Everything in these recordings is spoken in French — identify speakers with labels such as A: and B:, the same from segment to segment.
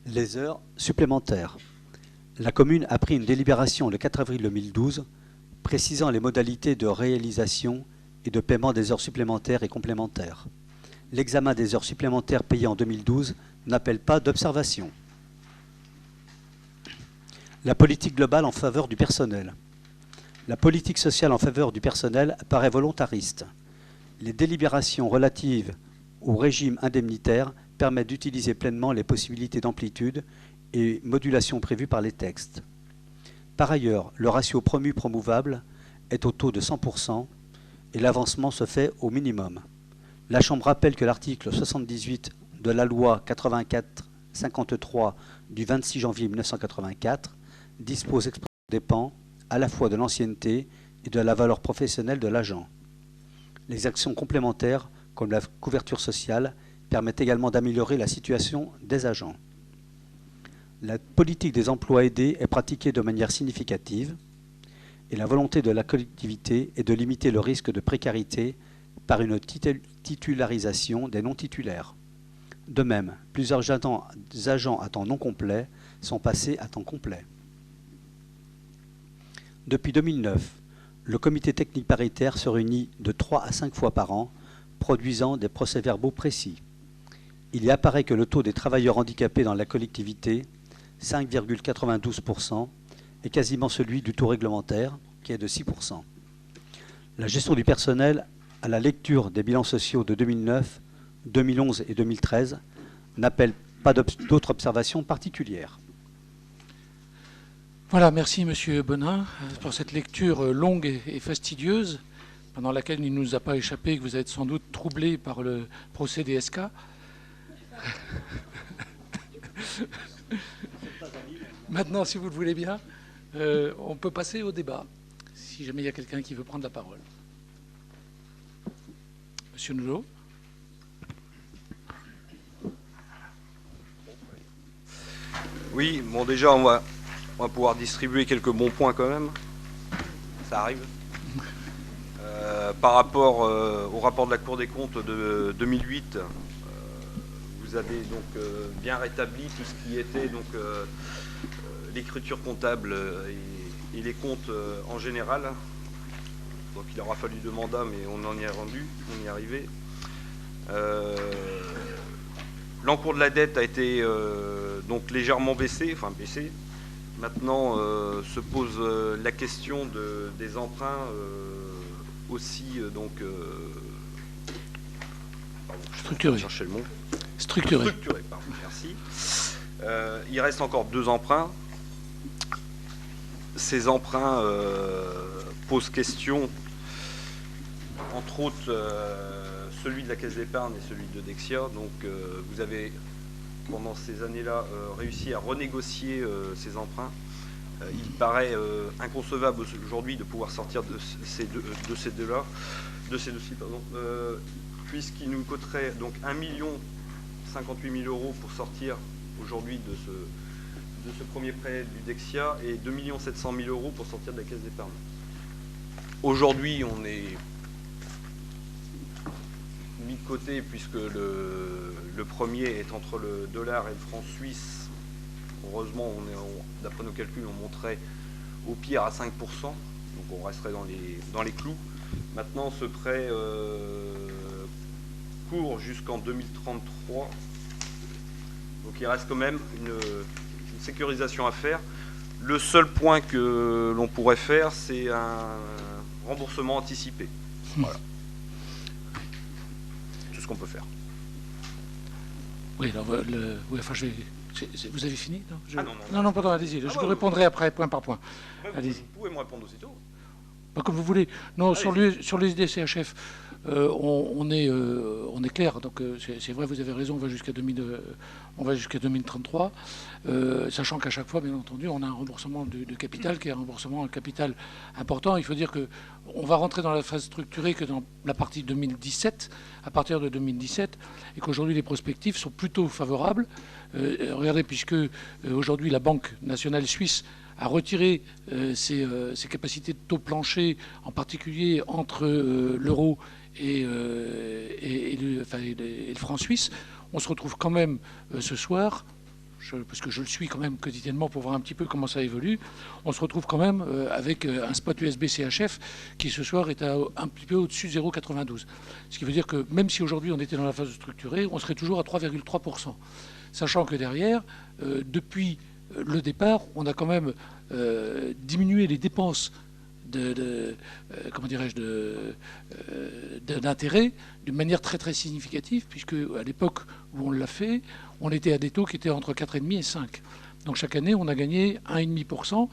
A: Les heures supplémentaires. La commune a pris une délibération le 4 avril 2012 précisant les modalités de réalisation et de paiement des heures supplémentaires et complémentaires. L'examen des heures supplémentaires payées en 2012 n'appelle pas d'observation. La politique globale en faveur du personnel. La politique sociale en faveur du personnel paraît volontariste. Les délibérations relatives au régime indemnitaire permettent d'utiliser pleinement les possibilités d'amplitude et modulation prévues par les textes. Par ailleurs, le ratio promu-promouvable est au taux de 100% et l'avancement se fait au minimum. La Chambre rappelle que l'article 78 de la loi 84-53 du 26 janvier 1984 dispose expressément dépend à la fois de l'ancienneté et de la valeur professionnelle de l'agent. Les actions complémentaires, comme la couverture sociale, permettent également d'améliorer la situation des agents. La politique des emplois aidés est pratiquée de manière significative et la volonté de la collectivité est de limiter le risque de précarité par une titularisation des non-titulaires. De même, plusieurs agents à temps non complet sont passés à temps complet. Depuis 2009, le comité technique paritaire se réunit de 3 à 5 fois par an, produisant des procès-verbaux précis. Il y apparaît que le taux des travailleurs handicapés dans la collectivité, 5,92%, est quasiment celui du taux réglementaire, qui est de 6%. La gestion du personnel, à la lecture des bilans sociaux de 2009, 2011 et 2013, n'appelle pas d'autres observations particulières.
B: Voilà, merci Monsieur Bonin pour cette lecture longue et fastidieuse, pendant laquelle il ne nous a pas échappé que vous êtes sans doute troublé par le procès DSK. Maintenant, si vous le voulez bien, on peut passer au débat, si jamais il y a quelqu'un qui veut prendre la parole. Monsieur Noulot.
C: Oui, bon déjà on va pouvoir distribuer quelques bons points quand même. Ça arrive. Par rapport au rapport de la Cour des comptes de 2008, vous avez donc bien rétabli tout ce qui était donc l'écriture comptable et les comptes en général. Donc il aura fallu 2 mandats, mais on en y est rendu, on y est arrivé. L'encours de la dette a été donc légèrement baissé. Maintenant se pose la question des emprunts aussi
B: structuré.
C: Chercher le mot.
B: Structuré,
C: pardon, merci. Il reste encore 2 emprunts. Ces emprunts posent question, entre autres celui de la Caisse d'épargne et celui de Dexia. Donc vous avez pendant ces années-là réussi à renégocier ces emprunts. Il paraît inconcevable aujourd'hui de pouvoir sortir de ces dossiers, puisqu'il nous coûterait donc 1 058 000 € pour sortir aujourd'hui de ce premier prêt du Dexia et 2 700 000 € pour sortir de la Caisse d'épargne. Aujourd'hui, on est mis de côté puisque le premier est entre le dollar et le franc suisse. Heureusement, d'après nos calculs, on monterait au pire à 5%, donc on resterait dans les clous. Maintenant, ce prêt court jusqu'en 2033, donc il reste quand même une sécurisation à faire. Le seul point que l'on pourrait faire, c'est un remboursement anticipé. Voilà. C'est tout ce qu'on peut faire.
B: Oui, alors, vous avez fini
C: non.
B: Non, pardon, allez-y. Je vous répondrai après, point par point.
C: Vous pouvez me répondre aussitôt.
B: Comme vous voulez. Non, sur les DCHF, on est clair. Donc, c'est vrai, vous avez raison, on va jusqu'à 2033, sachant qu'à chaque fois, bien entendu, on a un remboursement de capital qui est un remboursement de capital important. Il faut dire qu'on va rentrer dans la phase structurée que dans la partie 2017, à partir de 2017, et qu'aujourd'hui, les prospectifs sont plutôt favorables. Regardez, puisque aujourd'hui, la Banque nationale suisse a retiré ses capacités de taux plancher, en particulier entre l'euro et le franc suisse, on se retrouve quand même ce soir, parce que je le suis quand même quotidiennement pour voir un petit peu comment ça évolue, on se retrouve quand même avec un spot USB CHF qui ce soir est un petit peu au-dessus de 0,92. Ce qui veut dire que même si aujourd'hui on était dans la phase structurée, on serait toujours à 3,3%. Sachant que derrière, depuis le départ, on a quand même diminué les dépenses d'intérêt d'une manière très très significative, puisque à l'époque où on l'a fait, on était à des taux qui étaient entre 4,5 et 5. Donc chaque année, on a gagné 1,5%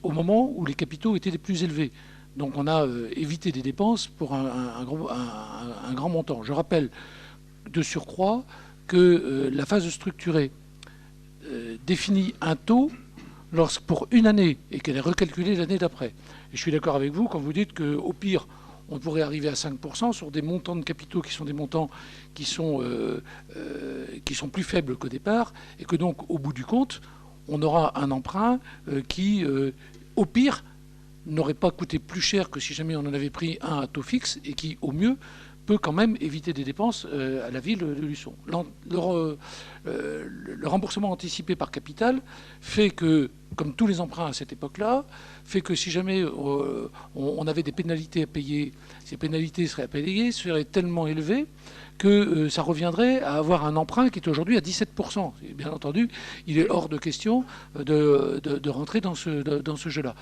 B: au moment où les capitaux étaient les plus élevés. Donc on a évité des dépenses pour un grand montant. Je rappelle de surcroît que la phase structurée définit un taux pour une année et qu'elle est recalculée l'année d'après. Et je suis d'accord avec vous quand vous dites qu'au pire, on pourrait arriver à 5% sur des montants de capitaux qui sont des montants qui sont plus faibles qu'au départ, et que donc, au bout du compte, on aura un emprunt qui, au pire, n'aurait pas coûté plus cher que si jamais on en avait pris un à taux fixe, et qui, au mieux, peut quand même éviter des dépenses à la ville de Luçon. Le remboursement anticipé par capital fait que, comme tous les emprunts à cette époque-là, fait que si jamais on avait des pénalités à payer, ces pénalités seraient tellement élevées que ça reviendrait à avoir un emprunt qui est aujourd'hui à 17%. Et bien entendu, il est hors de question de rentrer dans ce jeu-là.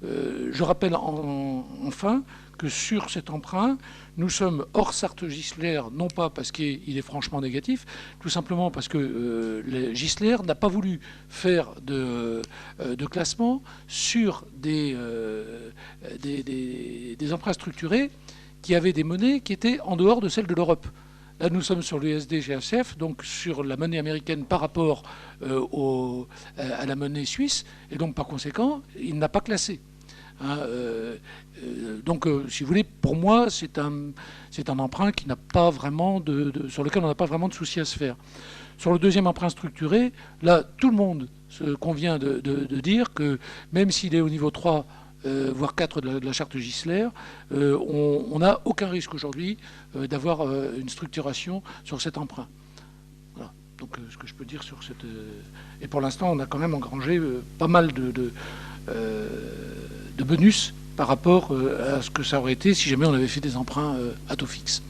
B: Je rappelle enfin que sur cet emprunt, nous sommes hors Sarthe-Gisler, non pas parce qu'il est franchement négatif, tout simplement parce que Gisler n'a pas voulu faire de classement sur des emprunts structurés qui avaient des monnaies qui étaient en dehors de celles de l'Europe. Là, nous sommes sur l'USD-GHF, donc sur la monnaie américaine par rapport à la monnaie suisse, et donc par conséquent, il n'a pas classé. Donc, si vous voulez, pour moi, c'est un emprunt qui n'a pas vraiment sur lequel on n'a pas vraiment de souci à se faire. Sur le deuxième emprunt structuré, là, tout le monde se convient de dire que même s'il est au niveau 3, voire 4 de la charte Gisler, on n'a aucun risque aujourd'hui d'avoir une structuration sur cet emprunt. Voilà. Donc, ce que je peux dire sur cette... Et pour l'instant, on a quand même engrangé pas mal de bonus par rapport à ce que ça aurait été si jamais on avait fait des emprunts à taux fixe.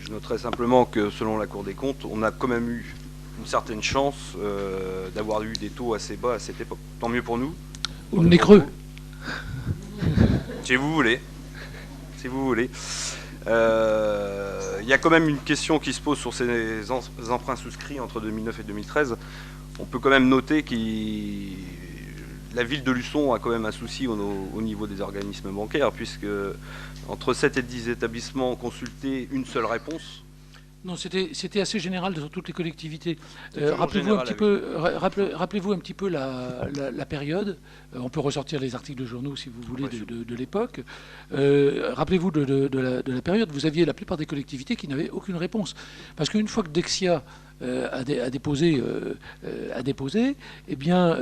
C: Je noterai simplement que selon la Cour des comptes, on a quand même eu une certaine chance d'avoir eu des taux assez bas à cette époque. Tant mieux pour nous.
B: Ou le nez creux.
C: Si vous voulez. Si vous voulez. Il y a quand même une question qui se pose sur ces emprunts souscrits entre 2009 et 2013. On peut quand même noter que la ville de Luçon a quand même un souci au niveau des organismes bancaires, puisque entre 7 et 10 établissements consultés, une seule réponse.
B: Non, c'était assez général dans toutes les collectivités. Rappelez-vous un petit peu la période. On peut ressortir les articles de journaux, si vous voulez, de l'époque. Rappelez-vous de la période. Vous aviez la plupart des collectivités qui n'avaient aucune réponse. Parce qu'une fois que Dexia a déposé, eh bien,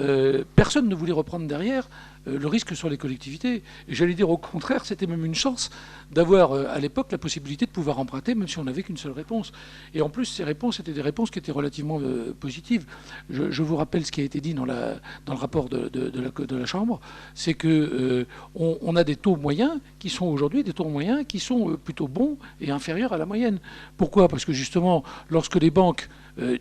B: personne ne voulait reprendre derrière le risque sur les collectivités. Et j'allais dire au contraire, c'était même une chance d'avoir à l'époque la possibilité de pouvoir emprunter, même si on n'avait qu'une seule réponse. Et en plus, ces réponses étaient des réponses qui étaient relativement positives. Je vous rappelle ce qui a été dit dans le rapport de la Chambre, c'est que on a des taux moyens qui sont aujourd'hui des taux moyens qui sont plutôt bons et inférieurs à la moyenne. Pourquoi ? Parce que justement, lorsque les banques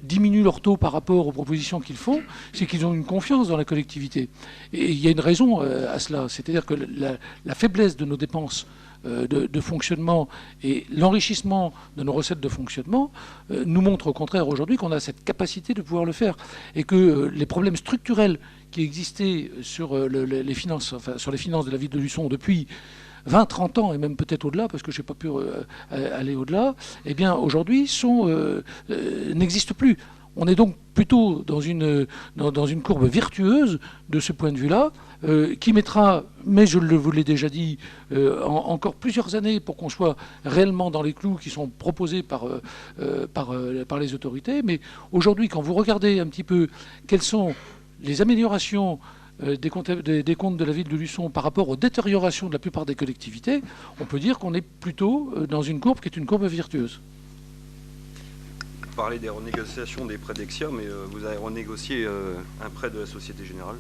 B: diminuent leur taux par rapport aux propositions qu'ils font, c'est qu'ils ont une confiance dans la collectivité. Et il y a une raison à cela, c'est-à-dire que la faiblesse de nos dépenses de fonctionnement et l'enrichissement de nos recettes de fonctionnement nous montre au contraire aujourd'hui qu'on a cette capacité de pouvoir le faire et que les problèmes structurels qui existaient sur les finances de la ville de Luçon depuis 20, 30 ans, et même peut-être au-delà, parce que je n'ai pas pu aller au-delà, eh bien, aujourd'hui, n'existent plus. On est donc plutôt dans une courbe vertueuse de ce point de vue-là, qui mettra, mais je vous l'ai déjà dit, encore plusieurs années pour qu'on soit réellement dans les clous qui sont proposés par les autorités. Mais aujourd'hui, quand vous regardez un petit peu quelles sont les améliorations des comptes de la ville de Luçon par rapport aux détériorations de la plupart des collectivités, on peut dire qu'on est plutôt dans une courbe qui est une courbe vertueuse.
C: parlez des renégociations des prêts d'Exia, mais vous avez renégocié un prêt de la Société Générale.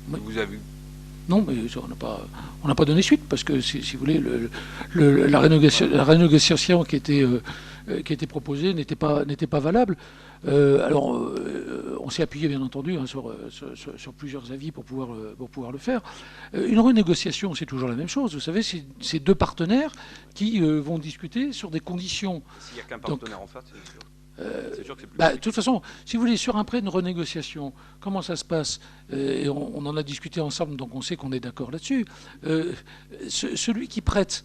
B: Oui.
C: Vous avez vu?
B: Non, mais on n'a pas donné suite, parce que, si vous voulez, la renégociation qui était proposée n'était pas valable. Alors, on s'est appuyé, bien entendu, hein, sur plusieurs avis pour pouvoir le faire. Une renégociation, c'est toujours la même chose. Vous savez, c'est deux partenaires qui vont discuter sur des conditions.
C: S'il n'y a qu'un partenaire en face, c'est sûr. C'est sûr que c'est plus
B: De toute façon, si vous voulez, sur un prêt de renégociation, comment ça se passe? Et on en a discuté ensemble, donc on sait qu'on est d'accord là-dessus. Celui qui prête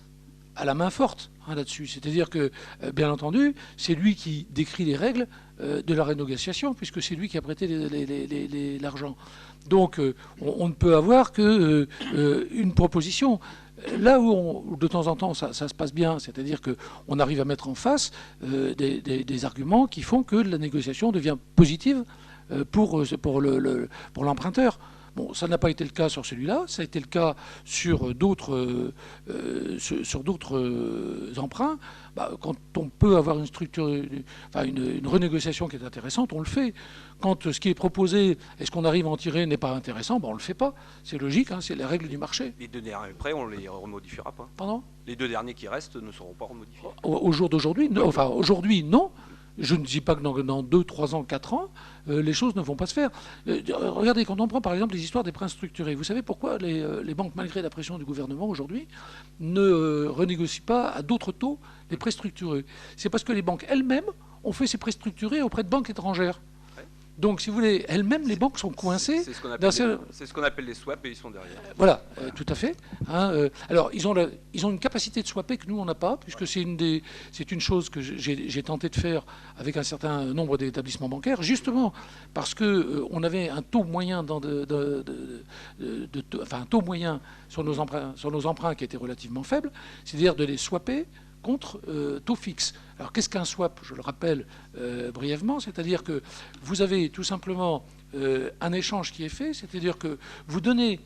B: à la main forte, hein, là-dessus, c'est-à-dire que, bien entendu, c'est lui qui décrit les règles de la renégociation, puisque c'est lui qui a prêté l'argent. Donc, on ne peut avoir qu'une proposition. Là où de temps en temps ça se passe bien, c'est-à-dire qu'on arrive à mettre en face des arguments qui font que la négociation devient positive pour l'emprunteur. Bon, ça n'a pas été le cas sur celui-là, ça a été le cas sur d'autres emprunts. Quand on peut avoir une renégociation qui est intéressante, on le fait. Quand ce qui est proposé et ce qu'on arrive à en tirer n'est pas intéressant, on ne le fait pas. C'est logique, hein, c'est les règles du marché.
C: Les deux derniers prêts, on ne les remodifiera pas.
B: Pardon ?
C: Les deux derniers qui restent ne seront pas remodifiés.
B: Au jour d'aujourd'hui, enfin aujourd'hui, non. Je ne dis pas que dans 2, 3 ans, 4 ans, les choses ne vont pas se faire. Regardez, quand on prend par exemple les histoires des prêts structurés, vous savez pourquoi les banques, malgré la pression du gouvernement aujourd'hui, ne renégocient pas à d'autres taux les prêts structurés? C'est parce que les banques elles-mêmes ont fait ces prêts structurés auprès de banques étrangères. Donc, si vous voulez, elles-mêmes, les banques sont coincées.
C: C'est ce qu'on appelle les swaps et ils sont derrière.
B: Voilà, tout à fait. Hein, alors, ils ont une capacité de swapper que nous, on n'a pas, puisque c'est une chose que j'ai tenté de faire avec un certain nombre d'établissements bancaires, justement parce qu'on avait un taux moyen, un taux moyen sur nos emprunts qui était relativement faible, c'est-à-dire de les swapper contre taux fixe. Alors qu'est-ce qu'un swap? Je le rappelle brièvement, c'est-à-dire que vous avez tout simplement un échange qui est fait, c'est-à-dire que vous donnez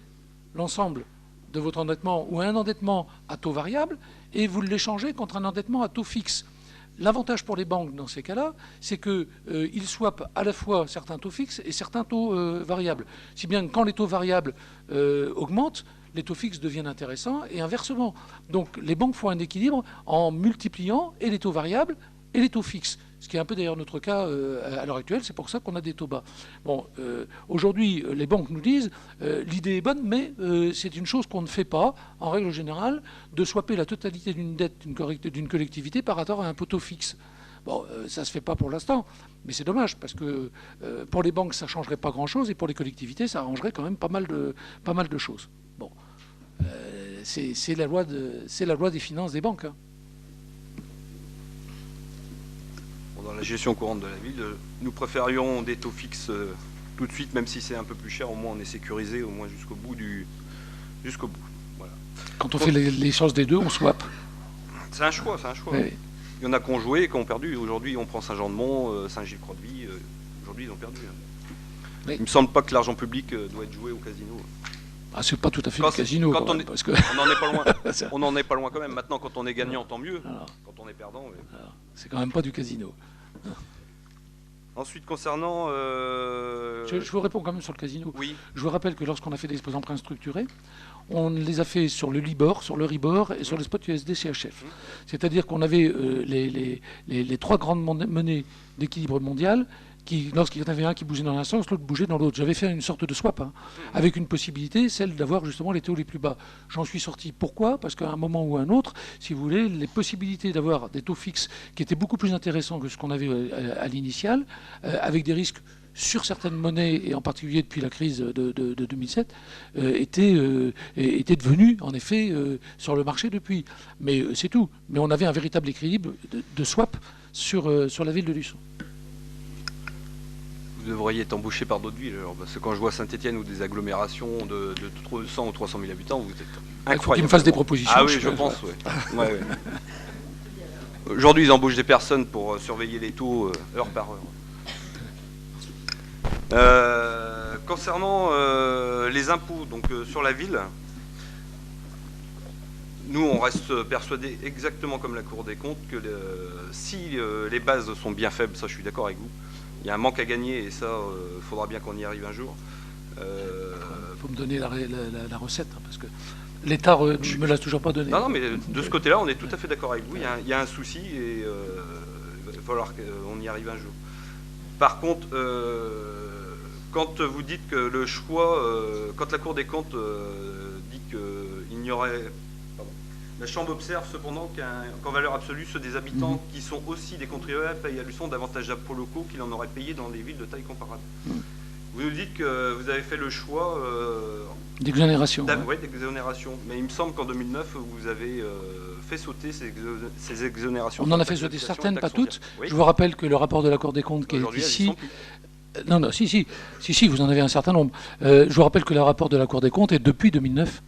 B: l'ensemble de votre endettement ou un endettement à taux variable et vous l'échangez contre un endettement à taux fixe. L'avantage pour les banques dans ces cas-là, c'est qu'ils swappent à la fois certains taux fixes et certains taux variables. Si bien que quand les taux variables augmentent, les taux fixes deviennent intéressants et inversement. Donc les banques font un équilibre en multipliant et les taux variables et les taux fixes. Ce qui est un peu d'ailleurs notre cas à l'heure actuelle, c'est pour ça qu'on a des taux bas. Bon, aujourd'hui, les banques nous disent l'idée est bonne, mais c'est une chose qu'on ne fait pas, en règle générale, de swapper la totalité d'une dette d'une collectivité par rapport à un taux fixe. Bon, ça ne se fait pas pour l'instant, mais c'est dommage, parce que pour les banques, ça ne changerait pas grand-chose, et pour les collectivités, ça arrangerait quand même pas mal de choses. Bon, c'est la loi des finances des banques. Hein.
C: Dans la gestion courante de la ville, nous préférions des taux fixes tout de suite, même si c'est un peu plus cher, au moins on est sécurisé, au moins jusqu'au bout. Voilà.
B: Quand on fait l'échange des deux, on swap.
C: C'est un choix.
B: Oui.
C: Il y en a qui ont joué et qui ont perdu. Aujourd'hui, on prend Saint-Jean-de-Mont, Saint-Gilles-Croix-de-Vie. Aujourd'hui, ils ont perdu. Oui. Il ne me semble pas que l'argent public doit être joué au casino.
B: Ah, c'est pas tout à fait le casino.
C: On n'en est pas loin. On n'en est pas loin quand même. Maintenant, quand on est gagnant, tant mieux. Alors, quand on est perdant...
B: c'est quand même pas du casino.
C: Ensuite, concernant...
B: Je vous réponds quand même sur le casino.
C: Oui.
B: Je vous rappelle que lorsqu'on a fait des emprunts structurés, on les a fait sur le Libor, sur le Ribor et sur le spot USD CHF. C'est-à-dire qu'on avait les trois grandes monnaies d'équilibre mondial qui, lorsqu'il y en avait un qui bougeait dans un sens, l'autre bougeait dans l'autre. J'avais fait une sorte de swap, avec une possibilité, celle d'avoir justement les taux les plus bas. J'en suis sorti. Pourquoi? Parce qu'à un moment ou à un autre, si vous voulez, les possibilités d'avoir des taux fixes qui étaient beaucoup plus intéressants que ce qu'on avait à l'initial, avec des risques sur certaines monnaies, et en particulier depuis la crise de 2007, étaient devenus, en effet, sur le marché depuis. Mais c'est tout. Mais on avait un véritable équilibre de swap sur la ville de Luçon.
C: Vous devriez être embauché par d'autres villes, alors, parce que quand je vois Saint-Étienne ou des agglomérations de 100 ou 300 000 habitants, vous êtes incroyable.
B: Il faut qu'ils me fassent des propositions.
C: Ah oui, je pense, oui. Ouais. Aujourd'hui, ils embauchent des personnes pour surveiller les taux heure par heure. Concernant les impôts donc, sur la ville, nous, on reste persuadés, exactement comme la Cour des comptes, que si les bases sont bien faibles, ça je suis d'accord avec vous, il y a un manque à gagner et ça, il faudra bien qu'on y arrive un jour.
B: Il faut me donner la recette, hein, parce que l'État ne me l'a toujours pas donné.
C: Non, mais de ce côté-là, on est tout à fait d'accord avec vous. Il y a un souci et il va falloir qu'on y arrive un jour. Par contre, quand vous dites que le choix, quand la Cour des comptes dit qu'il n'y aurait... Pardon, la Chambre observe cependant qu'en valeur absolue, ceux des habitants qui sont aussi des contribuables payent à l'unisson davantage d'impôts locaux qu'il en aurait payé dans les villes de taille comparable. Vous nous dites que vous avez fait le choix...
B: d'exonération.
C: Oui, d'exonération. Mais il me semble qu'en 2009, vous avez fait sauter ces exonérations.
B: On en a fait sauter certaines, pas toutes.
C: Oui.
B: Je vous rappelle que le rapport de la Cour des comptes qui est ici... Non, si, vous en avez un certain nombre. Je vous rappelle que le rapport de la Cour des comptes est depuis 2009.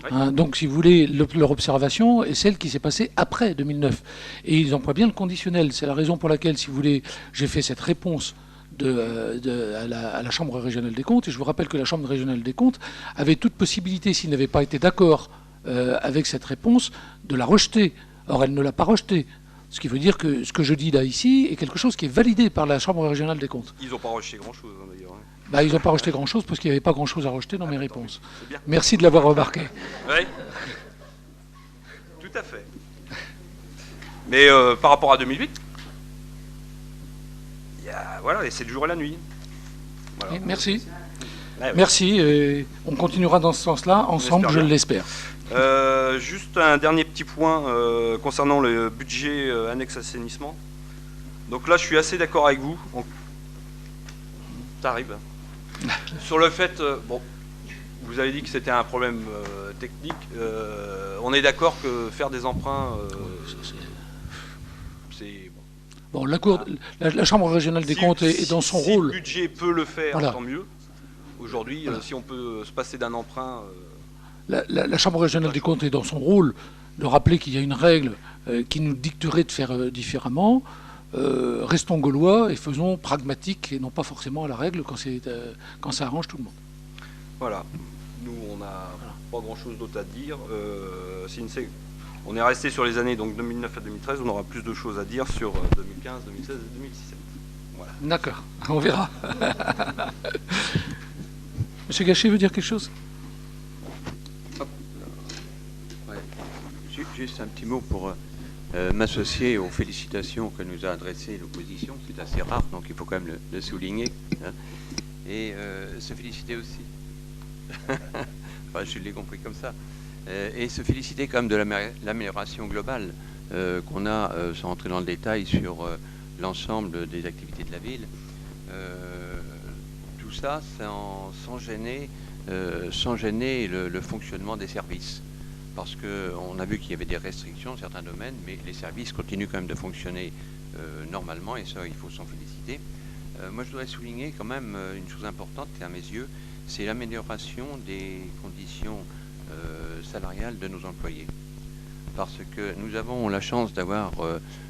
B: Oui. Hein, donc, si vous voulez, leur observation est celle qui s'est passée après 2009. Et ils emploient bien le conditionnel. C'est la raison pour laquelle, si vous voulez, j'ai fait cette réponse à la Chambre régionale des comptes. Et je vous rappelle que la Chambre régionale des comptes avait toute possibilité, s'il n'avait pas été d'accord avec cette réponse, de la rejeter. Or, elle ne l'a pas rejetée. Ce qui veut dire que ce que je dis là ici est quelque chose qui est validé par la Chambre régionale des comptes.
C: Ils n'ont pas rejeté grand-chose, hein, d'ailleurs.
B: Bah, ils n'ont pas rejeté grand-chose parce qu'il n'y avait pas grand-chose à rejeter dans mes réponses. Merci de l'avoir remarqué.
C: Oui, tout à fait. Mais par rapport à 2008, voilà, et c'est le jour et la nuit. Voilà.
B: Merci.
C: Ouais.
B: Merci. On continuera dans ce sens-là, ensemble, je l'espère.
C: Juste un dernier petit point concernant le budget annexe assainissement. Donc là, je suis assez d'accord avec vous. T'arrives. Sur le fait, bon, vous avez dit que c'était un problème technique. On est d'accord que faire des emprunts, c'est...
B: Bon, la Chambre régionale des comptes est dans son rôle.
C: Si le budget peut le faire,
B: voilà.
C: Tant mieux. Aujourd'hui, si on peut se passer d'un emprunt...
B: La Chambre régionale des comptes est dans son rôle de rappeler qu'il y a une règle qui nous dicterait de faire différemment. Restons gaulois et faisons pragmatique et non pas forcément à la règle quand ça arrange tout le monde.
C: Voilà. Nous, on n'a pas grand-chose d'autre à dire. On est resté sur les années donc 2009 à 2013. On aura plus de choses à dire sur 2015, 2016 et 2017. Voilà.
B: D'accord, on verra. Monsieur Gachet veut dire quelque chose ?
D: Ouais. Juste un petit mot pour m'associer aux félicitations que nous a adressées l'opposition. C'est assez rare, donc il faut quand même le souligner. Hein. Et se féliciter aussi. Enfin, je l'ai compris comme ça. Et se féliciter quand même de l'amélioration globale qu'on a, sans entrer dans le détail, sur l'ensemble des activités de la ville. Tout ça sans gêner le fonctionnement des services. Parce qu'on a vu qu'il y avait des restrictions dans certains domaines, mais les services continuent quand même de fonctionner normalement, et ça, il faut s'en féliciter. Moi, je voudrais souligner quand même une chose importante, à mes yeux, c'est l'amélioration des conditions salariales de nos employés. Parce que nous avons la chance d'avoir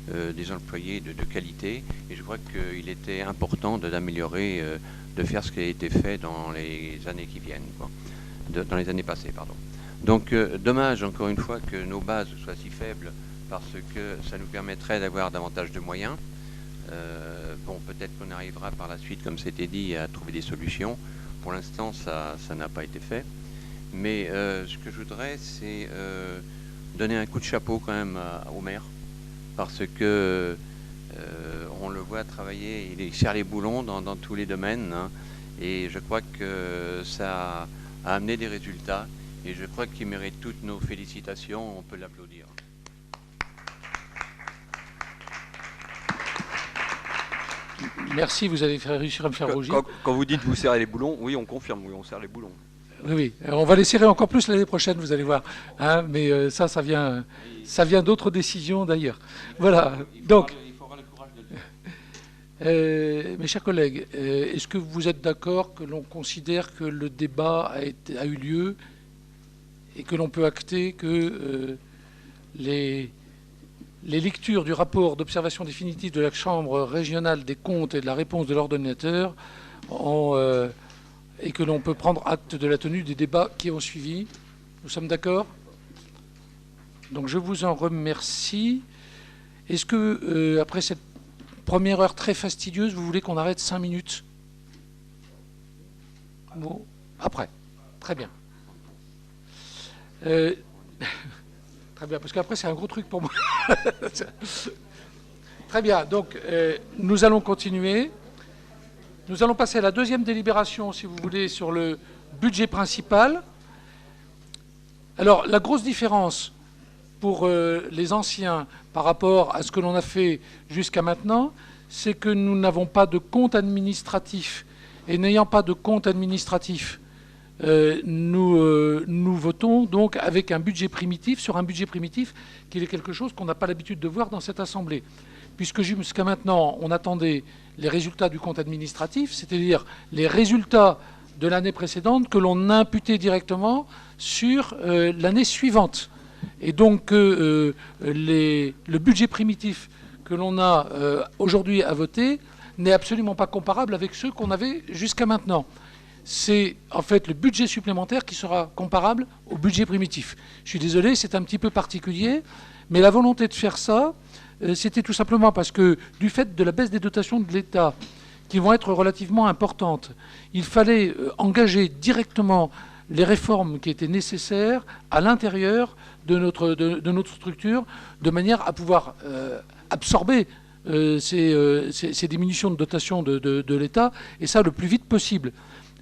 D: des employés de qualité, et je crois qu'il était important d'améliorer, de faire ce qui a été fait dans les années qui viennent, quoi. Dans les années passées, pardon. Donc, dommage, encore une fois, que nos bases soient si faibles, parce que ça nous permettrait d'avoir davantage de moyens. Bon, peut-être qu'on arrivera par la suite, comme c'était dit, à trouver des solutions. Pour l'instant, ça n'a pas été fait. Mais ce que je voudrais, c'est donner un coup de chapeau quand même au maire, parce que on le voit travailler, il serre les boulons dans tous les domaines, hein, et je crois que ça a amené des résultats, et je crois qu'il mérite toutes nos félicitations, on peut l'applaudir.
B: Merci, vous avez réussi à me faire rougir.
C: Quand vous dites vous serrez les boulons, oui, on confirme, oui, on serre les boulons.
B: Oui, on va les serrer encore plus l'année prochaine, vous allez voir. Hein, mais ça vient d'autres décisions d'ailleurs. Voilà. Donc, il faut avoir le courage de le dire. Mes chers collègues, est-ce que vous êtes d'accord que l'on considère que le débat a eu lieu et que l'on peut acter que les lectures du rapport d'observation définitive de la Chambre régionale des comptes et de la réponse de l'ordonnateur et que l'on peut prendre acte de la tenue des débats qui ont suivi. Nous sommes d'accord ? Donc je vous en remercie. Est-ce que, après cette première heure très fastidieuse, vous voulez qu'on arrête 5 minutes? Bon, après. Très bien. Très bien, parce qu'après c'est un gros truc pour moi. Très bien, donc nous allons continuer. Nous allons passer à la deuxième délibération, si vous voulez, sur le budget principal. Alors, la grosse différence pour les anciens par rapport à ce que l'on a fait jusqu'à maintenant, c'est que nous n'avons pas de compte administratif. Et n'ayant pas de compte administratif, nous votons donc avec un budget primitif, sur un budget primitif, qui est quelque chose qu'on n'a pas l'habitude de voir dans cette Assemblée. Puisque jusqu'à maintenant, on attendait les résultats du compte administratif, c'est-à-dire les résultats de l'année précédente que l'on imputait directement sur l'année suivante. Et donc, le budget primitif que l'on a aujourd'hui à voter n'est absolument pas comparable avec ceux qu'on avait jusqu'à maintenant. C'est en fait le budget supplémentaire qui sera comparable au budget primitif. Je suis désolé, c'est un petit peu particulier, mais la volonté de faire ça, c'était tout simplement parce que du fait de la baisse des dotations de l'État, qui vont être relativement importantes, il fallait engager directement les réformes qui étaient nécessaires à l'intérieur de notre structure, de manière à pouvoir absorber ces diminutions de dotation de l'État, et ça le plus vite possible.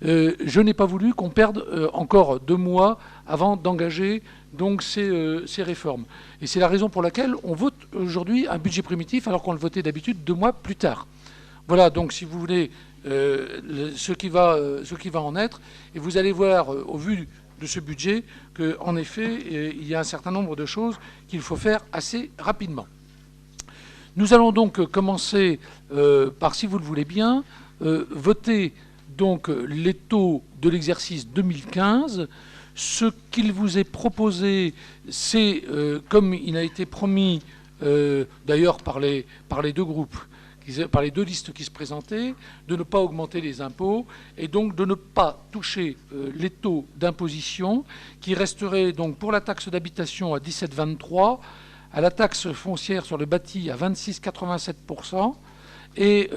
B: Je n'ai pas voulu qu'on perde encore 2 mois avant d'engager donc ces réformes. Et c'est la raison pour laquelle on vote aujourd'hui un budget primitif alors qu'on le votait d'habitude 2 mois plus tard. Voilà, donc si vous voulez, ce qui va en être, et vous allez voir au vu de ce budget qu'en effet, il y a un certain nombre de choses qu'il faut faire assez rapidement. Nous allons donc commencer par, si vous le voulez bien, voter donc les taux de l'exercice 2015. Ce qu'il vous est proposé, c'est, comme il a été promis d'ailleurs par les 2 groupes, par les 2 listes qui se présentaient, de ne pas augmenter les impôts et donc de ne pas toucher les taux d'imposition qui resteraient donc pour la taxe d'habitation à 17,23, à la taxe foncière sur le bâti à 26,87% et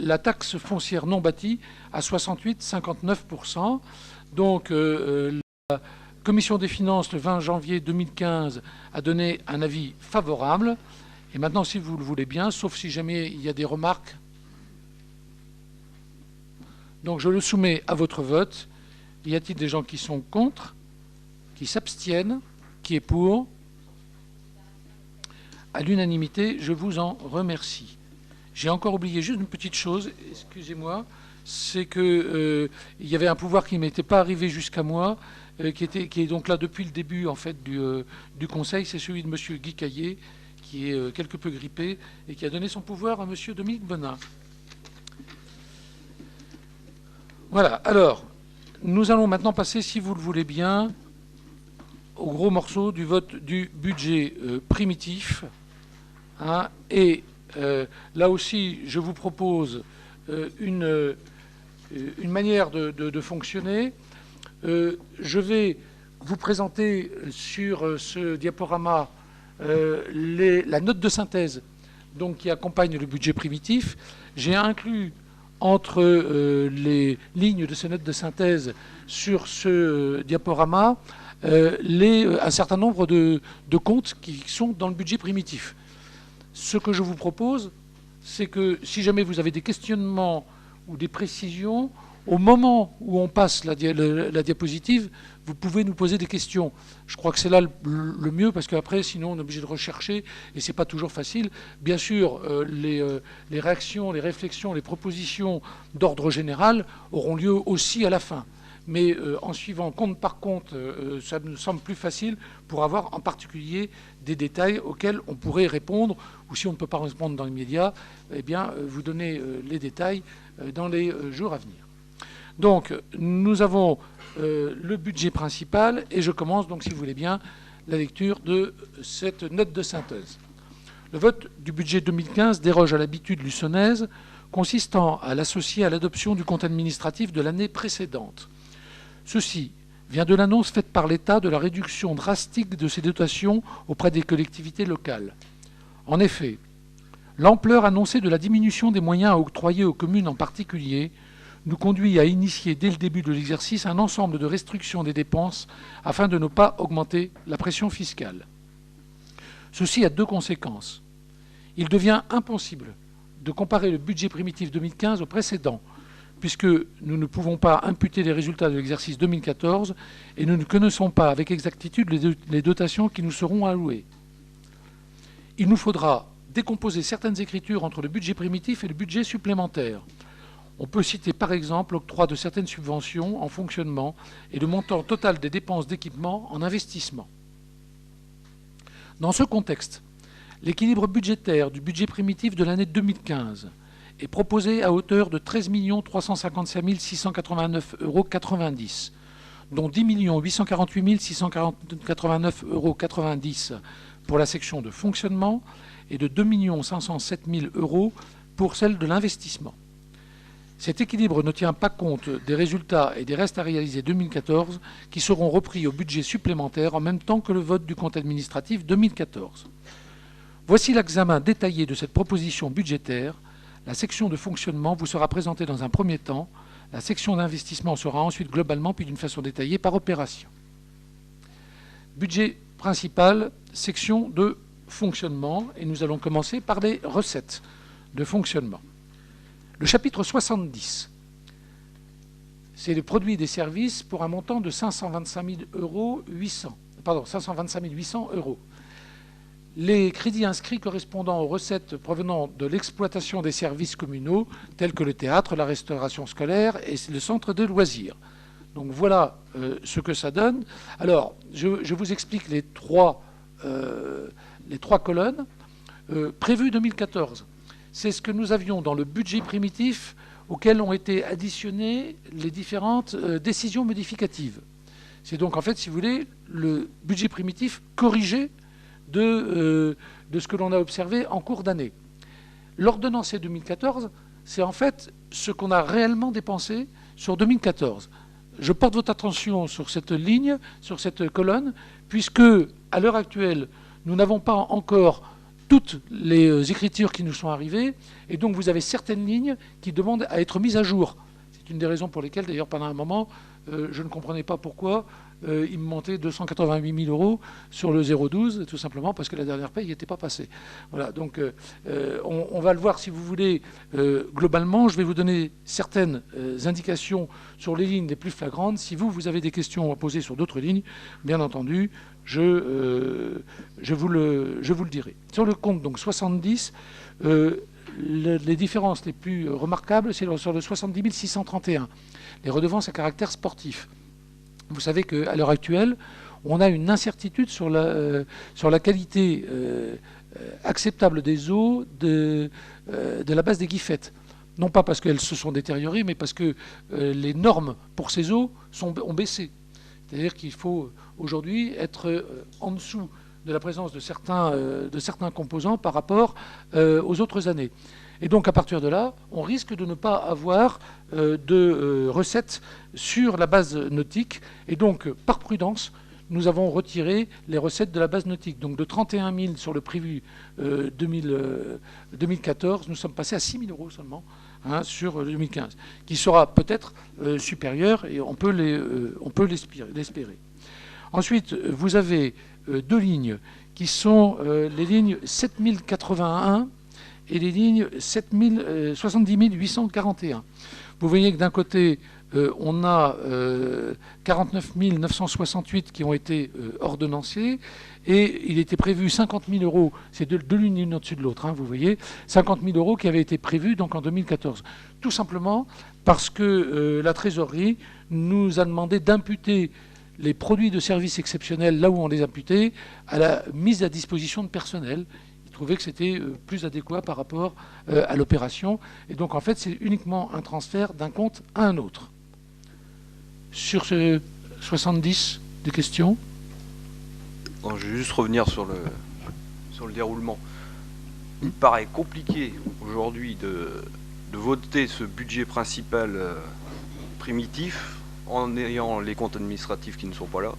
B: la taxe foncière non bâtie à 68,59%. Donc la Commission des finances, le 20 janvier 2015, a donné un avis favorable. Et maintenant, si vous le voulez bien, sauf si jamais il y a des remarques, donc je le soumets à votre vote. Y a-t-il des gens qui sont contre, qui s'abstiennent, qui est pour? À l'unanimité, je vous en remercie. J'ai encore oublié juste une petite chose, excusez-moi, c'est qu'il y avait un pouvoir qui ne m'était pas arrivé jusqu'à moi, qui est donc là depuis le début en fait, du Conseil, c'est celui de M. Guy Caillé, qui est quelque peu grippé et qui a donné son pouvoir à M. Dominique Bonin. Voilà, alors, nous allons maintenant passer, si vous le voulez bien, au gros morceau du vote du budget primitif. Hein, et là aussi, je vous propose une manière de fonctionner. Je vais vous présenter sur ce diaporama la note de synthèse donc, qui accompagne le budget primitif. J'ai inclus entre les lignes de ces notes de synthèse sur ce diaporama un certain nombre de comptes qui sont dans le budget primitif. Ce que je vous propose, c'est que si jamais vous avez des questionnements ou des précisions, au moment où on passe la diapositive, vous pouvez nous poser des questions. Je crois que c'est là le mieux, parce qu'après, sinon, on est obligé de rechercher, et ce n'est pas toujours facile. Bien sûr, les réactions, les réflexions, les propositions d'ordre général auront lieu aussi à la fin. Mais en suivant compte par compte, ça me semble plus facile pour avoir en particulier des détails auxquels on pourrait répondre, ou si on ne peut pas répondre dans l'immédiat, eh bien, vous donner les détails dans les jours à venir. Donc, nous avons le budget principal, et je commence donc, si vous voulez bien, la lecture de cette note de synthèse. Le vote du budget 2015 déroge à l'habitude luçonnaise consistant à l'associer à l'adoption du compte administratif de l'année précédente. Ceci vient de l'annonce faite par l'État de la réduction drastique de ses dotations auprès des collectivités locales. En effet, l'ampleur annoncée de la diminution des moyens à octroyer aux communes en particulier nous conduit à initier dès le début de l'exercice un ensemble de restrictions des dépenses afin de ne pas augmenter la pression fiscale. Ceci a deux conséquences. Il devient impossible de comparer le budget primitif 2015 au précédent, puisque nous ne pouvons pas imputer les résultats de l'exercice 2014 et nous ne connaissons pas avec exactitude les dotations qui nous seront allouées. Il nous faudra décomposer certaines écritures entre le budget primitif et le budget supplémentaire. On peut citer par exemple l'octroi de certaines subventions en fonctionnement et le montant total des dépenses d'équipement en investissement. Dans ce contexte, l'équilibre budgétaire du budget primitif de l'année 2015 est proposé à hauteur de 13 355 689,90 €, dont 10 848 689,90 € pour la section de fonctionnement et de 2 507 000 € pour celle de l'investissement. Cet équilibre ne tient pas compte des résultats et des restes à réaliser 2014 qui seront repris au budget supplémentaire en même temps que le vote du compte administratif 2014. Voici l'examen détaillé de cette proposition budgétaire. La section de fonctionnement vous sera présentée dans un premier temps. La section d'investissement sera ensuite globalement puis d'une façon détaillée par opération. Budget principal, section de fonctionnement, et nous allons commencer par les recettes de fonctionnement. Le chapitre 70, c'est le produit des services pour un montant de 525 800 €. Les crédits inscrits correspondant aux recettes provenant de l'exploitation des services communaux, tels que le théâtre, la restauration scolaire et le centre de loisirs. Donc voilà ce que ça donne. Alors, je vous explique les trois colonnes. Prévu 2014, c'est ce que nous avions dans le budget primitif auquel ont été additionnées les différentes décisions modificatives. C'est donc en fait, si vous voulez, le budget primitif corrigé de ce que l'on a observé en cours d'année. L'ordonnance 2014, c'est en fait ce qu'on a réellement dépensé sur 2014. Je porte votre attention sur cette ligne, sur cette colonne, puisque à l'heure actuelle, nous n'avons pas encore toutes les écritures qui nous sont arrivées, et donc vous avez certaines lignes qui demandent à être mises à jour. C'est une des raisons pour lesquelles, d'ailleurs, pendant un moment, je ne comprenais pas pourquoi il me montait 288 000 € sur le 0,12, tout simplement parce que la dernière paye n'était pas passée. Voilà, donc on va le voir si vous voulez globalement. Je vais vous donner certaines indications sur les lignes les plus flagrantes. Si vous avez des questions à poser sur d'autres lignes, bien entendu, je vous le dirai. Sur le compte donc 70, les différences les plus remarquables, c'est sur le 70 631, les redevances à caractère sportif. Vous savez qu'à l'heure actuelle, on a une incertitude sur la qualité acceptable des eaux de la base des Guiffettes. Non pas parce qu'elles se sont détériorées, mais parce que les normes pour ces eaux ont baissé. C'est-à-dire qu'il faut aujourd'hui être en dessous de la présence de certains composants par rapport aux autres années. Et donc à partir de là, on risque de ne pas avoir de recettes sur la base nautique. Et donc par prudence, nous avons retiré les recettes de la base nautique. Donc de 31 000 sur le prévu 2014, nous sommes passés à 6 000 € seulement sur 2015, qui sera peut-être supérieur, et on peut l'espérer. Ensuite, vous avez deux lignes qui sont les lignes 7081 et les lignes 70 841. Vous voyez que d'un côté, on a 49 968 qui ont été ordonnancés, et il était prévu 50 000 €, c'est deux lignes l'une au-dessus de l'autre, vous voyez, 50 000 € qui avaient été prévus donc en 2014. Tout simplement parce que la trésorerie nous a demandé d'imputer les produits de services exceptionnels là où on les imputait à la mise à disposition de personnel. Ils trouvaient que c'était plus adéquat par rapport à l'opération. Et donc en fait, c'est uniquement un transfert d'un compte à un autre. Sur ce 70, des questions ?
C: Non, je vais juste revenir sur le déroulement. Il me paraît compliqué aujourd'hui de voter ce budget principal primitif en ayant les comptes administratifs qui ne sont pas là.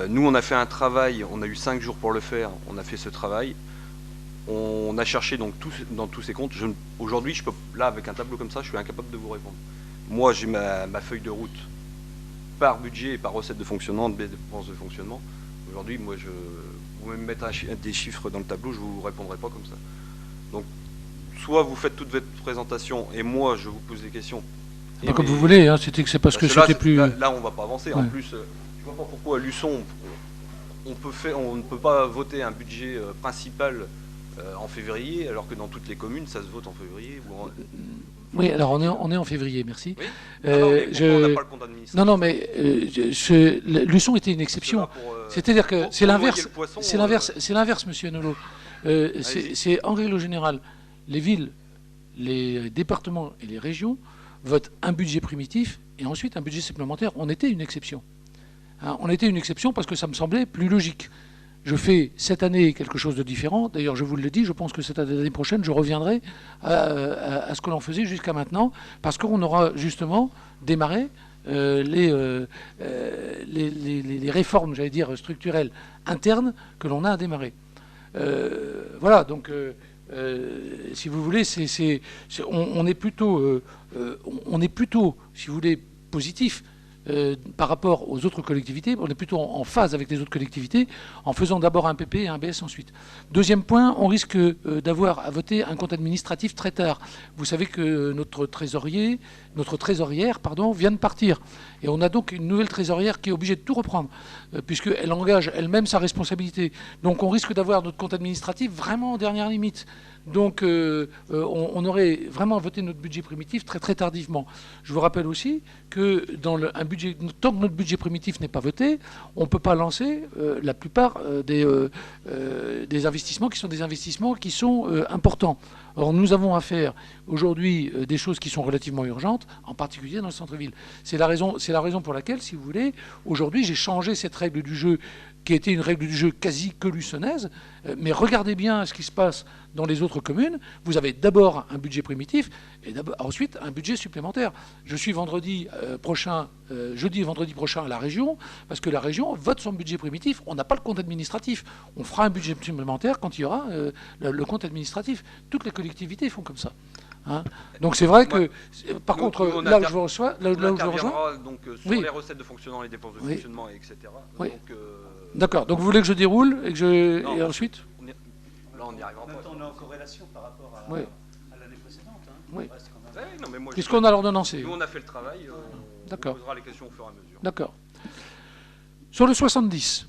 C: Nous, on a fait un travail, on a eu 5 jours pour le faire, on a fait ce travail. On a cherché donc dans tous ces comptes. Aujourd'hui, là, avec un tableau comme ça, je suis incapable de vous répondre. Moi, j'ai ma feuille de route par budget et par recette de fonctionnement, de dépenses de fonctionnement. Aujourd'hui, moi, vous me mettre des chiffres dans le tableau, je ne vous répondrai pas comme ça. Donc, soit vous faites toute votre présentation et moi, je vous pose des questions.
B: Comme vous voulez, hein, c'est parce que c'était plus...
C: Là, on ne va pas avancer. Ouais. En plus, je ne vois pas pourquoi à Luçon, on ne peut pas voter un budget principal en février, alors que dans toutes les communes, ça se vote en février.
B: Oui, alors on est en février, merci.
C: Oui. On n'a pas le compte administratif.
B: Non, mais Luçon était une exception. C'est-à-dire que c'est l'inverse, monsieur Nolot. C'est en règle générale, les villes, les départements et les régions votent un budget primitif et ensuite un budget supplémentaire. On était une exception. Hein, on était une exception parce que ça me semblait plus logique. Je fais cette année quelque chose de différent. D'ailleurs, je vous le dis, je pense que cette année prochaine, je reviendrai à ce que l'on faisait jusqu'à maintenant, parce qu'on aura justement démarré les réformes, j'allais dire, structurelles internes que l'on a à démarrer. Voilà, donc, si vous voulez, on est plutôt, si vous voulez, positif. Par rapport aux autres collectivités, on est plutôt en phase avec les autres collectivités, en faisant d'abord un PP et un BS ensuite. Deuxième point, on risque d'avoir à voter un compte administratif très tard. Vous savez que notre trésorière, vient de partir. Et on a donc une nouvelle trésorière qui est obligée de tout reprendre, puisqu'elle engage elle-même sa responsabilité. Donc on risque d'avoir notre compte administratif vraiment en dernière limite. Donc on aurait vraiment voté notre budget primitif très très tardivement. Je vous rappelle aussi que dans un budget, tant que notre budget primitif n'est pas voté, on ne peut pas lancer la plupart des investissements qui sont des investissements qui sont importants. Or, nous avons à faire aujourd'hui des choses qui sont relativement urgentes, en particulier dans le centre-ville. C'est la raison pour laquelle, si vous voulez, aujourd'hui, j'ai changé cette règle du jeu qui était une règle du jeu quasi que luçonnaise, mais regardez bien ce qui se passe dans les autres communes. Vous avez d'abord un budget primitif et ensuite un budget supplémentaire. Je suis jeudi et vendredi prochain à la région, parce que la région vote son budget primitif. On n'a pas le compte administratif. On fera un budget supplémentaire quand il y aura le compte administratif. Toutes les collectivités font comme ça. Hein, donc c'est vrai que, par contre, là où je vous reçois,
C: donc sur les recettes de fonctionnement, les dépenses de fonctionnement, etc.
B: Oui. D'accord. Donc vous voulez que je déroule et ensuite
C: là, on n'y arrivera pas.
A: On est en corrélation par rapport à l'année précédente. Hein.
B: Oui.
A: Puisqu'on
B: a l'ordonnancé.
C: Nous, on a fait le travail. On posera les questions au fur et à mesure.
B: D'accord. Sur le 70.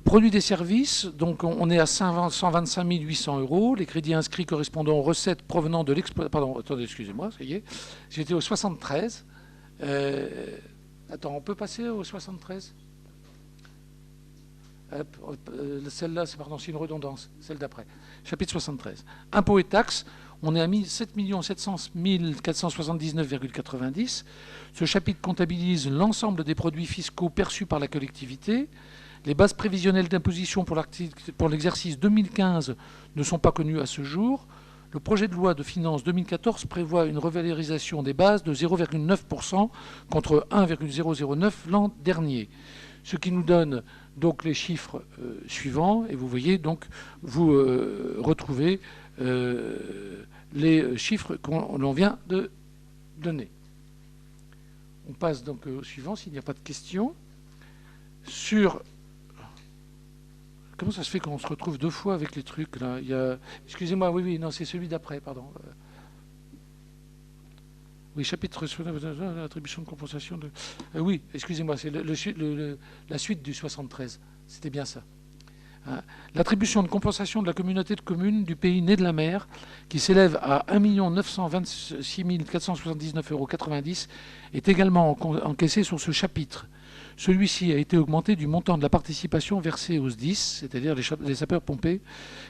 B: Produits des services, donc on est à 125 800 €. Les crédits inscrits correspondant aux recettes provenant de l'exploitation... Pardon, attendez, excusez-moi, ça y est. J'étais au 73. Attends, on peut passer au 73 ? Celle-là, c'est une redondance, celle d'après. Chapitre 73. Impôts et taxes, on est à 7 700 479,90. Ce chapitre comptabilise l'ensemble des produits fiscaux perçus par la collectivité. Les bases prévisionnelles d'imposition pour l'exercice 2015 ne sont pas connues à ce jour. Le projet de loi de finances 2014 prévoit une revalorisation des bases de 0,9% contre 1,009 l'an dernier. Ce qui nous donne donc les chiffres suivants. Et vous voyez donc, vous retrouvez les chiffres qu'on vient de donner. On passe donc au suivant s'il n'y a pas de questions. Comment ça se fait qu'on se retrouve deux fois avec les trucs là ? Excusez-moi, oui, non, c'est celui d'après, pardon. Oui, chapitre sur l'attribution de compensation de... oui, excusez-moi, c'est la suite du 73. C'était bien ça. Hein. L'attribution de compensation de la communauté de communes du pays né de la mer, qui s'élève à 1 926 479,90 €, est également encaissée sur ce chapitre. Celui-ci a été augmenté du montant de la participation versée aux SDIS, c'est-à-dire les sapeurs-pompiers,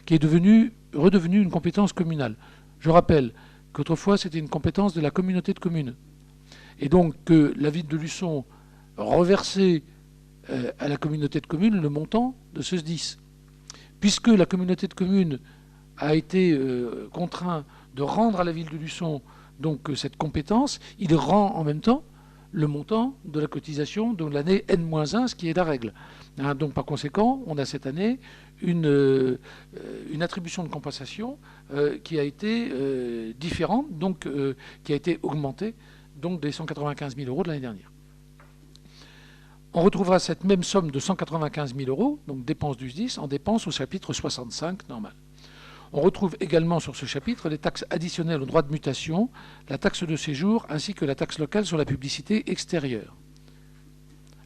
B: qui est redevenu une compétence communale. Je rappelle qu'autrefois, c'était une compétence de la communauté de communes. Et donc, que la ville de Luçon reversait à la communauté de communes le montant de ce SDIS. Puisque la communauté de communes a été contrainte de rendre à la ville de Luçon donc, cette compétence, il rend en même temps le montant de la cotisation de l'année N-1, ce qui est la règle. Hein, donc par conséquent, on a cette année une attribution de compensation qui a été différente, donc qui a été augmentée donc des 195 000 € de l'année dernière. On retrouvera cette même somme de 195 000 €, donc dépenses du SDIS, en dépenses au chapitre 65 normal. On retrouve également sur ce chapitre les taxes additionnelles aux droits de mutation, la taxe de séjour ainsi que la taxe locale sur la publicité extérieure.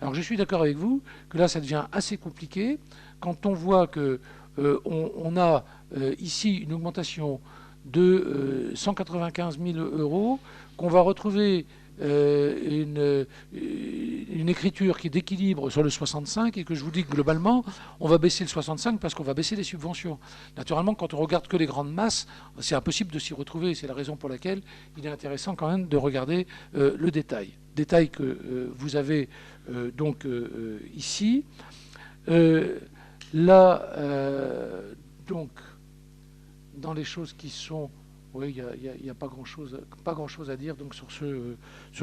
B: Alors je suis d'accord avec vous que là ça devient assez compliqué quand on voit que on a ici une augmentation de 195 000 €, qu'on va retrouver une écriture qui est d'équilibre sur le 65 et que je vous dis que globalement, on va baisser le 65 parce qu'on va baisser les subventions. Naturellement, quand on regarde que les grandes masses, c'est impossible de s'y retrouver. C'est la raison pour laquelle il est intéressant quand même de regarder le détail. Détail que vous avez donc ici. Là, donc, dans les choses qui sont... Oui, il n'y a pas grand-chose à dire donc, sur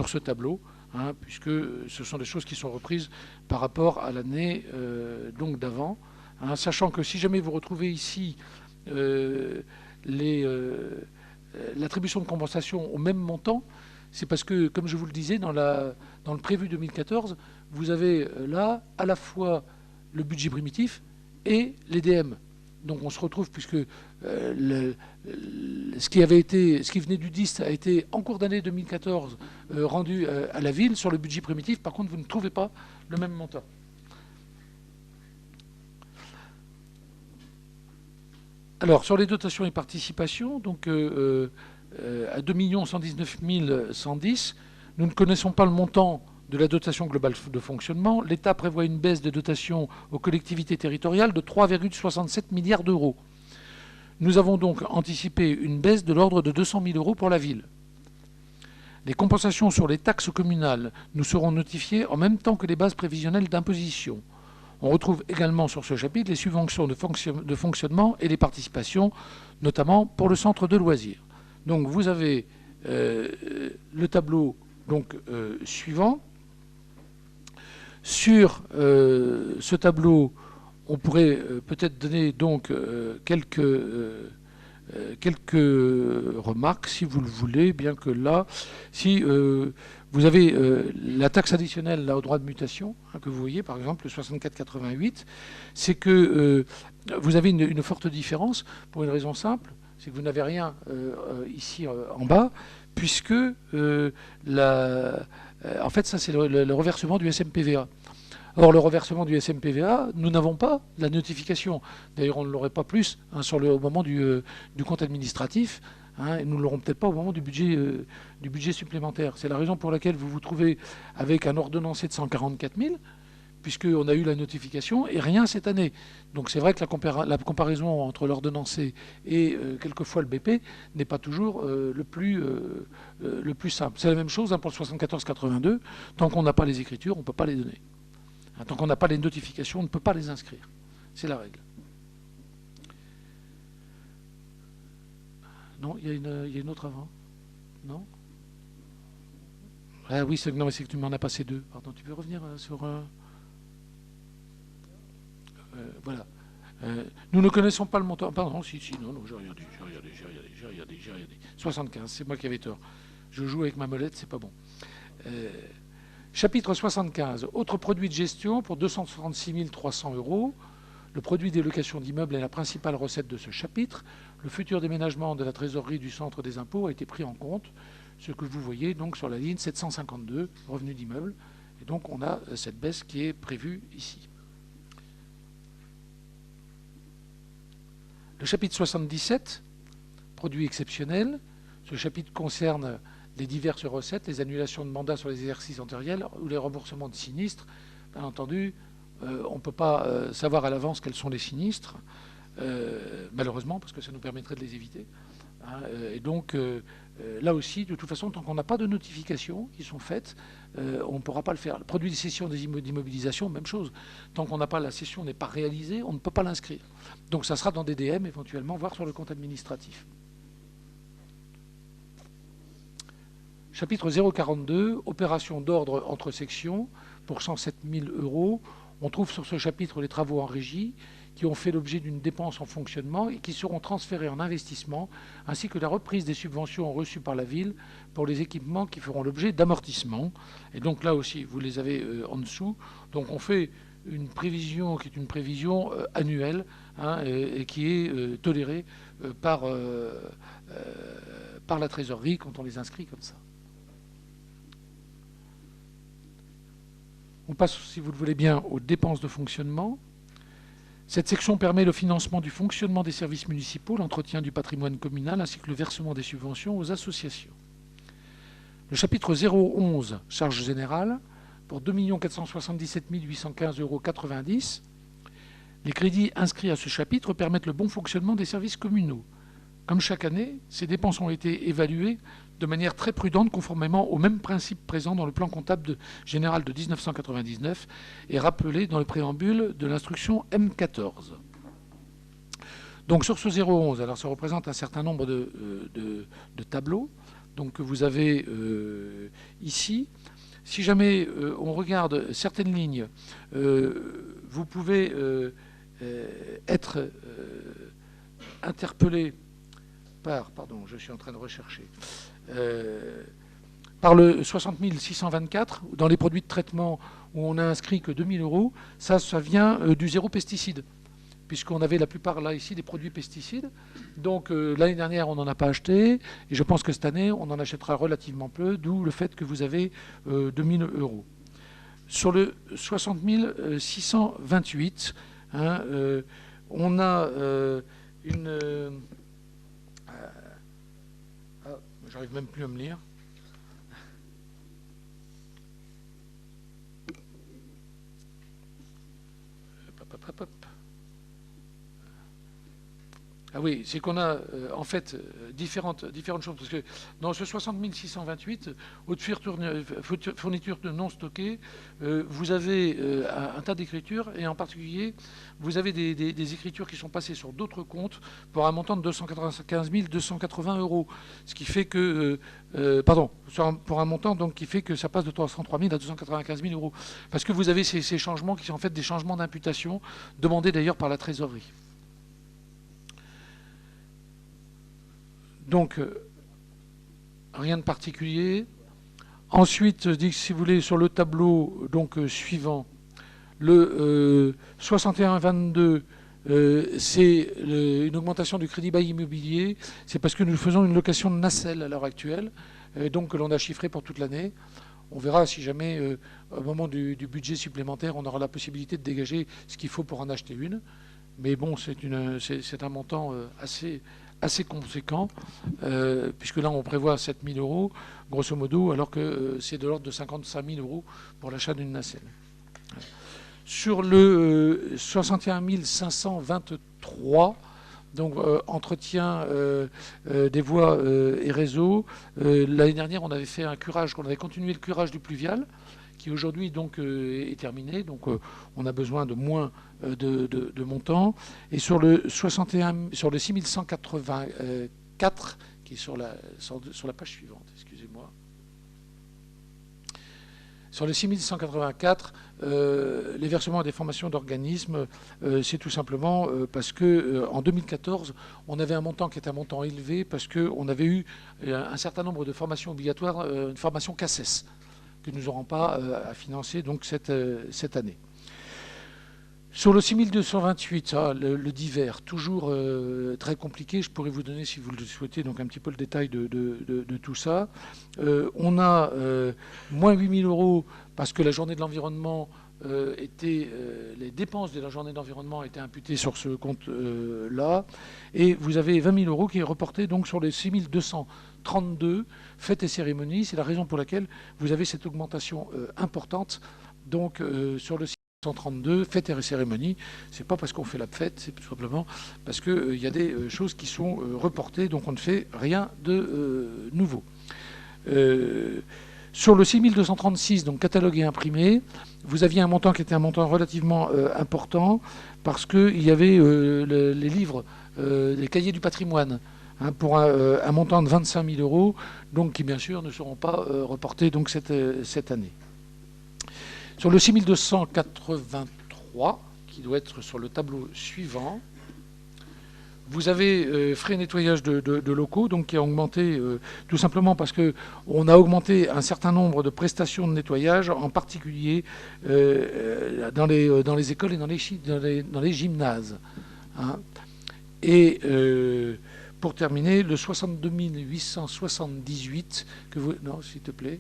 B: ce tableau, hein, puisque ce sont des choses qui sont reprises par rapport à l'année donc d'avant. Hein, sachant que si jamais vous retrouvez ici l'attribution de compensation au même montant, c'est parce que, comme je vous le disais, dans le prévu 2014, vous avez là à la fois le budget primitif et les DM. Donc on se retrouve, puisque ce qui venait du DIST a été en cours d'année 2014 rendu à la ville sur le budget primitif. Par contre, vous ne trouvez pas le même montant. Alors sur les dotations et participations, donc à 2 119 110, nous ne connaissons pas le montant de la dotation globale de fonctionnement. L'État prévoit une baisse des dotations aux collectivités territoriales de 3,67 milliards d'euros. Nous avons donc anticipé une baisse de l'ordre de 200 000 € pour la ville. Les compensations sur les taxes communales nous seront notifiées en même temps que les bases prévisionnelles d'imposition. On retrouve également sur ce chapitre les subventions de fonctionnement et les participations, notamment pour le centre de loisirs. Donc vous avez le tableau donc, suivant. Sur ce tableau, on pourrait peut-être donner donc quelques remarques, si vous le voulez, bien que là, si vous avez la taxe additionnelle là, au droit de mutation, hein, que vous voyez, par exemple, le 64,88, c'est que vous avez une forte différence pour une raison simple, c'est que vous n'avez rien ici en bas, puisque en fait, ça c'est le reversement du SMPVA. Or, le reversement du SMPVA, nous n'avons pas la notification. D'ailleurs, on ne l'aurait pas plus hein, au moment du compte administratif, hein, et nous ne l'aurons peut-être pas au moment du budget supplémentaire. C'est la raison pour laquelle vous vous trouvez avec un ordonnancé de 144 000, puisqu'on a eu la notification, et rien cette année. Donc c'est vrai que la comparaison entre l'ordonnancé et quelquefois le BP n'est pas toujours le plus simple. C'est la même chose hein, pour le 74-82. Tant qu'on n'a pas les écritures, on ne peut pas les donner. Hein, tant qu'on n'a pas les notifications, on ne peut pas les inscrire. C'est la règle. Non, il y a une autre avant. Non? Ah oui, c'est que tu m'en as passé 2. Pardon, tu peux revenir sur... voilà. Nous ne connaissons pas le montant. Pardon, non, j'ai regardé. 75, c'est moi qui avais tort. Je joue avec ma molette, c'est pas bon. Chapitre 75, autres produits de gestion pour 266 300 €. Le produit des locations d'immeubles est la principale recette de ce chapitre. Le futur déménagement de la trésorerie du centre des impôts a été pris en compte. Ce que vous voyez donc sur la ligne 752, revenus d'immeubles. Et donc on a cette baisse qui est prévue ici. Le chapitre 77, produits exceptionnels. Ce chapitre concerne les diverses recettes, les annulations de mandats sur les exercices antérieurs ou les remboursements de sinistres. Bien entendu, on ne peut pas savoir à l'avance quels sont les sinistres, malheureusement, parce que ça nous permettrait de les éviter. Hein, et donc, là aussi, de toute façon, tant qu'on n'a pas de notifications qui sont faites, on ne pourra pas le faire. Le produit de cession d'immobilisation, même chose. Tant qu'on n'a pas, la cession n'est pas réalisée, on ne peut pas l'inscrire. Donc ça sera dans des DM éventuellement, voire sur le compte administratif. Chapitre 042, opération d'ordre entre sections, pour 107 000 €. On trouve sur ce chapitre les travaux en régie qui ont fait l'objet d'une dépense en fonctionnement et qui seront transférés en investissement, ainsi que la reprise des subventions reçues par la ville pour les équipements qui feront l'objet d'amortissement. Et donc là aussi, vous les avez en dessous. Donc on fait une prévision qui est une prévision annuelle, hein, et qui est tolérée par la trésorerie quand on les inscrit comme ça. On passe, si vous le voulez bien, aux dépenses de fonctionnement. Cette section permet le financement du fonctionnement des services municipaux, l'entretien du patrimoine communal, ainsi que le versement des subventions aux associations. Le chapitre 011, charges générales, pour 2 477 815,90 €. Les crédits inscrits à ce chapitre permettent le bon fonctionnement des services communaux. Comme chaque année, ces dépenses ont été évaluées de manière très prudente, conformément aux mêmes principes présents dans le plan comptable général de 1999 et rappelés dans le préambule de l'instruction M14. Donc sur ce 011, alors ça représente un certain nombre de tableaux, donc que vous avez ici. Si jamais on regarde certaines lignes, vous pouvez être interpellé par, pardon, je suis en train de rechercher, par le 60 624, dans les produits de traitement où on n'a inscrit que 2 000 €, ça vient du zéro pesticide, puisqu'on avait la plupart là ici des produits pesticides. Donc l'année dernière on n'en a pas acheté, et je pense que cette année on en achètera relativement peu, d'où le fait que vous avez 2 000 €. Sur le 60 628, hein, on a une... j'arrive même plus à me lire. Ah oui, c'est qu'on a en fait différentes choses. Parce que dans ce 60 628, fourniture de non stockées, vous avez un tas d'écritures, et en particulier, vous avez des écritures qui sont passées sur d'autres comptes pour un montant de 295 280 €. Ce qui fait que... pardon, pour un montant donc, qui fait que ça passe de 303 000 à 295 000 €. Parce que vous avez ces changements qui sont en fait des changements d'imputation, demandés d'ailleurs par la trésorerie. Donc, rien de particulier. Ensuite, si vous voulez, sur le tableau donc, suivant, le 61-22, c'est une augmentation du crédit bail immobilier. C'est parce que nous faisons une location de nacelle à l'heure actuelle, donc que l'on a chiffré pour toute l'année. On verra si jamais, au moment du budget supplémentaire, on aura la possibilité de dégager ce qu'il faut pour en acheter une. Mais bon, c'est un montant assez conséquent, puisque là on prévoit 7 000 €, grosso modo, alors que c'est de l'ordre de 55 000 € pour l'achat d'une nacelle. Sur le 61 523, donc entretien des voies et réseaux, l'année dernière on avait fait un curage, on avait continué le curage du pluvial, qui aujourd'hui donc est terminé, donc on a besoin de moins de montants. Et sur le 6184, qui est sur la page suivante, excusez-moi. Sur le 6184, les versements et des formations d'organismes, c'est tout simplement parce que en 2014, on avait un montant qui était un montant élevé, parce qu'on avait eu un certain nombre de formations obligatoires, une formation CACES, que nous n'aurons pas à financer donc cette année. Sur le 6228, le divers, toujours très compliqué. Je pourrais vous donner, si vous le souhaitez, donc un petit peu le détail de tout ça. On a moins 8 000 € parce que la journée de l'environnement les dépenses de la journée d'environnement étaient imputées sur ce compte-là. Et vous avez 20 000 € qui est reporté donc sur les 6 232 fêtes et cérémonies. C'est la raison pour laquelle vous avez cette augmentation importante donc sur le 632 fêtes et cérémonies. C'est pas parce qu'on fait la fête, c'est tout simplement parce qu'il y a des choses qui sont reportées, donc on ne fait rien de nouveau. Sur le 6236, donc catalogue et imprimé, vous aviez un montant qui était un montant relativement important, parce qu'il y avait les livres, les cahiers du patrimoine, hein, pour un montant de 25 000 euros, donc qui bien sûr ne seront pas reportés donc, cette année. Sur le 6283, qui doit être sur le tableau suivant, vous avez frais nettoyage de locaux, donc qui a augmenté tout simplement parce qu'on a augmenté un certain nombre de prestations de nettoyage, en particulier dans les écoles et dans les gymnases. Hein. Et pour terminer, le 62 878, que vous... Non, s'il te plaît.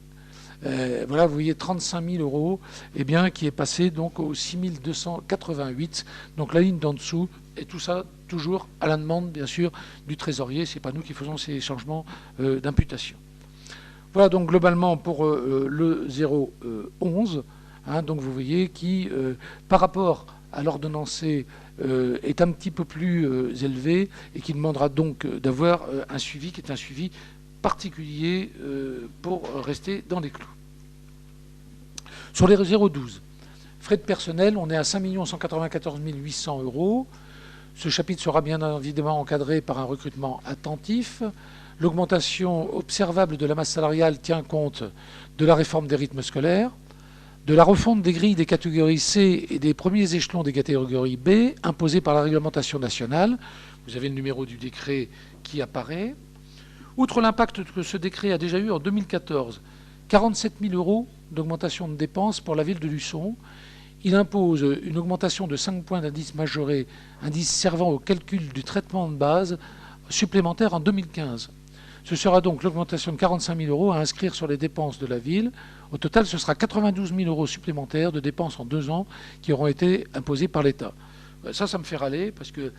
B: Voilà, vous voyez 35 000 euros, eh bien, qui est passé donc au 6 288, donc la ligne d'en dessous, et tout ça toujours à la demande, bien sûr, du trésorier. Ce n'est pas nous qui faisons ces changements d'imputation. Voilà donc globalement pour le 011, hein, donc vous voyez qui, par rapport à l'ordonnancé, est un petit peu plus élevé et qui demandera donc d'avoir un suivi qui est un suivi particulier pour rester dans les clous. Sur les 012, frais de personnel, on est à 5 194 800 euros. Ce chapitre sera bien évidemment encadré par un recrutement attentif. L'augmentation observable de la masse salariale tient compte de la réforme des rythmes scolaires, de la refonte des grilles des catégories C et des premiers échelons des catégories B imposées par la réglementation nationale. Vous avez le numéro du décret qui apparaît. Outre l'impact que ce décret a déjà eu en 2014, 47 000 euros d'augmentation de dépenses pour la ville de Luçon. Il impose une augmentation de 5 points d'indice majoré, indice servant au calcul du traitement de base supplémentaire en 2015. Ce sera donc l'augmentation de 45 000 euros à inscrire sur les dépenses de la ville. Au total, ce sera 92 000 euros supplémentaires de dépenses en 2 ans qui auront été imposés par l'État. Ça me fait râler, parce que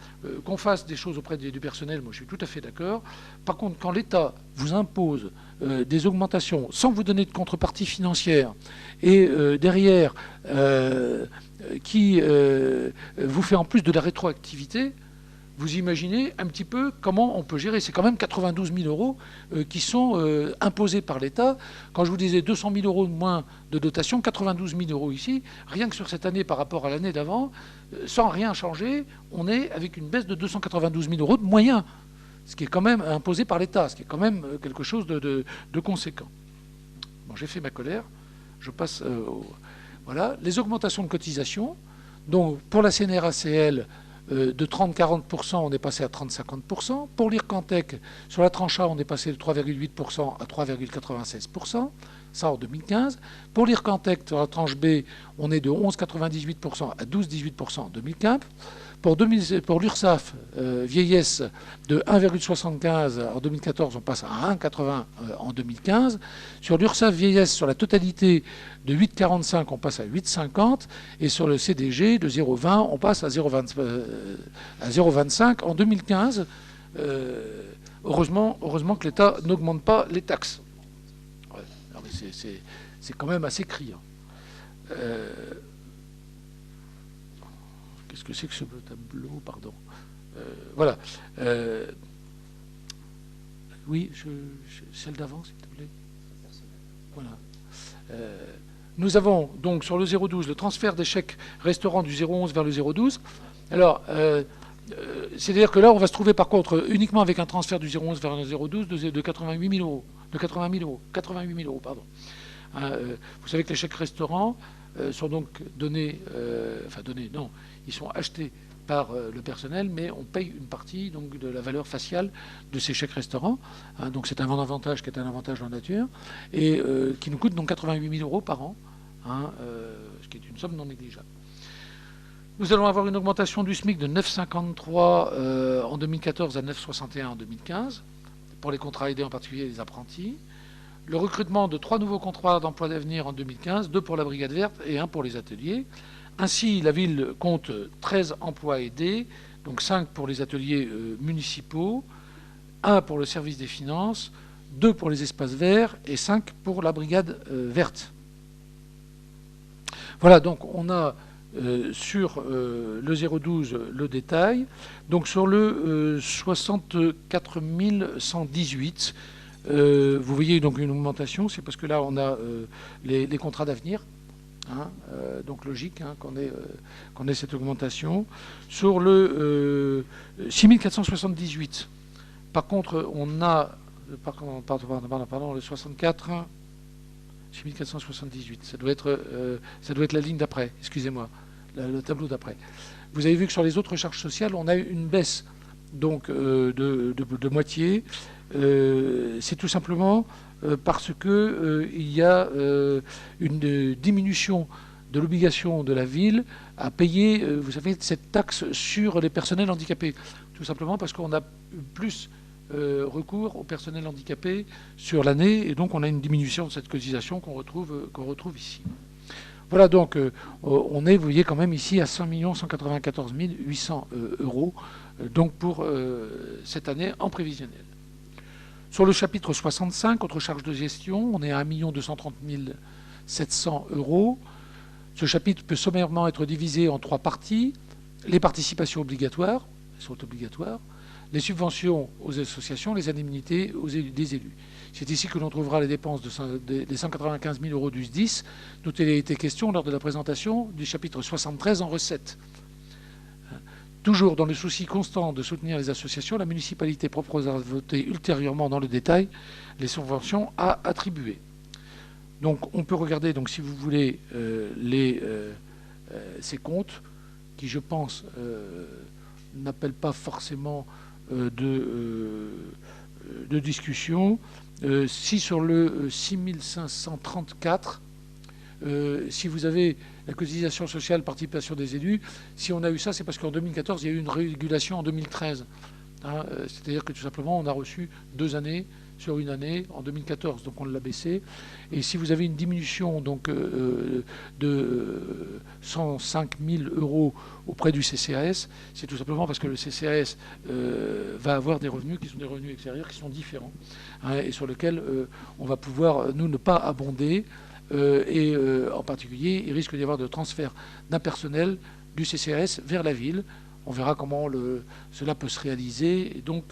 B: qu'on fasse des choses auprès du personnel, moi je suis tout à fait d'accord. Par contre, quand l'État vous impose des augmentations sans vous donner de contrepartie financière, et derrière qui vous fait en plus de la rétroactivité, vous imaginez un petit peu comment on peut gérer. C'est quand même 92 000 euros qui sont imposés par l'État. Quand je vous disais 200 000 euros de moins de dotation, 92 000 euros ici, rien que sur cette année par rapport à l'année d'avant, sans rien changer, on est avec une baisse de 292 000 euros de moyens, ce qui est quand même imposé par l'État, ce qui est quand même quelque chose de conséquent. Bon, j'ai fait ma colère, je passe voilà. Les augmentations de cotisation, donc pour la CNRACL, de 30-40%, on est passé à 30-50%. Pour l'IRCANTEC, sur la tranche A, on est passé de 3,8% à 3,96%, ça en 2015. Pour l'IRCANTEC, sur la tranche B, on est de 11,98% à 12,18% en 2015. Pour l'URSSAF, vieillesse de 1,75 en 2014, on passe à 1,80 en 2015. Sur l'URSSAF vieillesse, sur la totalité de 8,45, on passe à 8,50. Et sur le CDG, de 0,20, on passe à 0,25 en 2015. Heureusement que l'État n'augmente pas les taxes. Ouais, c'est quand même assez criant. Qu'est-ce que c'est que ce tableau? Pardon. Voilà. Oui, celle d'avant, s'il te plaît. Voilà. Nous avons donc sur le 012 le transfert des chèques restaurants du 011 vers le 012. Alors, c'est-à-dire que là, on va se trouver par contre uniquement avec un transfert du 011 vers le 012 de 88 000 euros. De 80 000 euros. 88 000 euros, pardon. Vous savez que les chèques restaurants sont donc donnés, non, ils sont achetés par le personnel, mais on paye une partie donc, de la valeur faciale de ces chèques restaurants. Hein, donc c'est un avantage qui est un avantage en nature, et qui nous coûte donc 88 000 euros par an, hein, ce qui est une somme non négligeable. Nous allons avoir une augmentation du SMIC de 9,53 en 2014 à 9,61 en 2015, pour les contrats aidés, en particulier les apprentis. Le recrutement de 3 nouveaux contrats d'emploi d'avenir en 2015, 2 pour la brigade verte et 1 pour les ateliers. Ainsi, la ville compte 13 emplois aidés, donc 5 pour les ateliers municipaux, 1 pour le service des finances, 2 pour les espaces verts et 5 pour la brigade verte. Voilà, donc on a sur le 012 le détail. Donc sur le 64 118, vous voyez donc une augmentation, c'est parce que là on a les contrats d'avenir, hein, donc logique hein, qu'on ait cette augmentation. Sur le 6478, Par contre, on a, pardon, le 64, c'est 1478, ça doit être la ligne d'après, excusez-moi, le tableau d'après. Vous avez vu que sur les autres charges sociales, on a une baisse donc, de moitié. C'est tout simplement parce qu'il y a une diminution de l'obligation de la ville à payer, vous savez, cette taxe sur les personnels handicapés. Tout simplement parce qu'on a plus recours au personnel handicapé sur l'année, et donc on a une diminution de cette cotisation qu'on retrouve ici. Voilà, donc on est, vous voyez, quand même ici à 5 194 800 euros donc pour cette année en prévisionnel. Sur le chapitre 65, autres charges de gestion, on est à 1 230 700 euros. Ce chapitre peut sommairement être divisé en 3 parties. Les participations obligatoires, elles sont obligatoires, les subventions aux associations, les indemnités des élus. C'est ici que l'on trouvera les dépenses des 195 000 euros du SDIS, dont il a été question lors de la présentation du chapitre 73 en recettes. Toujours dans le souci constant de soutenir les associations, la municipalité proposera de voter ultérieurement dans le détail les subventions à attribuer. Donc on peut regarder, donc, si vous voulez, ces comptes qui, je pense, n'appellent pas forcément de discussion. Si sur le 6534, si vous avez la cotisation sociale, participation des élus, si on a eu ça, c'est parce qu'en 2014, il y a eu une régulation en 2013. Hein, c'est-à-dire que tout simplement, on a reçu 2 années sur une année en 2014, donc on l'a baissé. Et si vous avez une diminution donc, de 105 000 euros auprès du CCAS, c'est tout simplement parce que le CCAS va avoir des revenus qui sont des revenus extérieurs qui sont différents, hein, et sur lesquels on va pouvoir, nous, ne pas abonder. Et en particulier, il risque d'y avoir de transfert d'un personnel du CCAS vers la ville. On verra comment cela peut se réaliser. Et donc,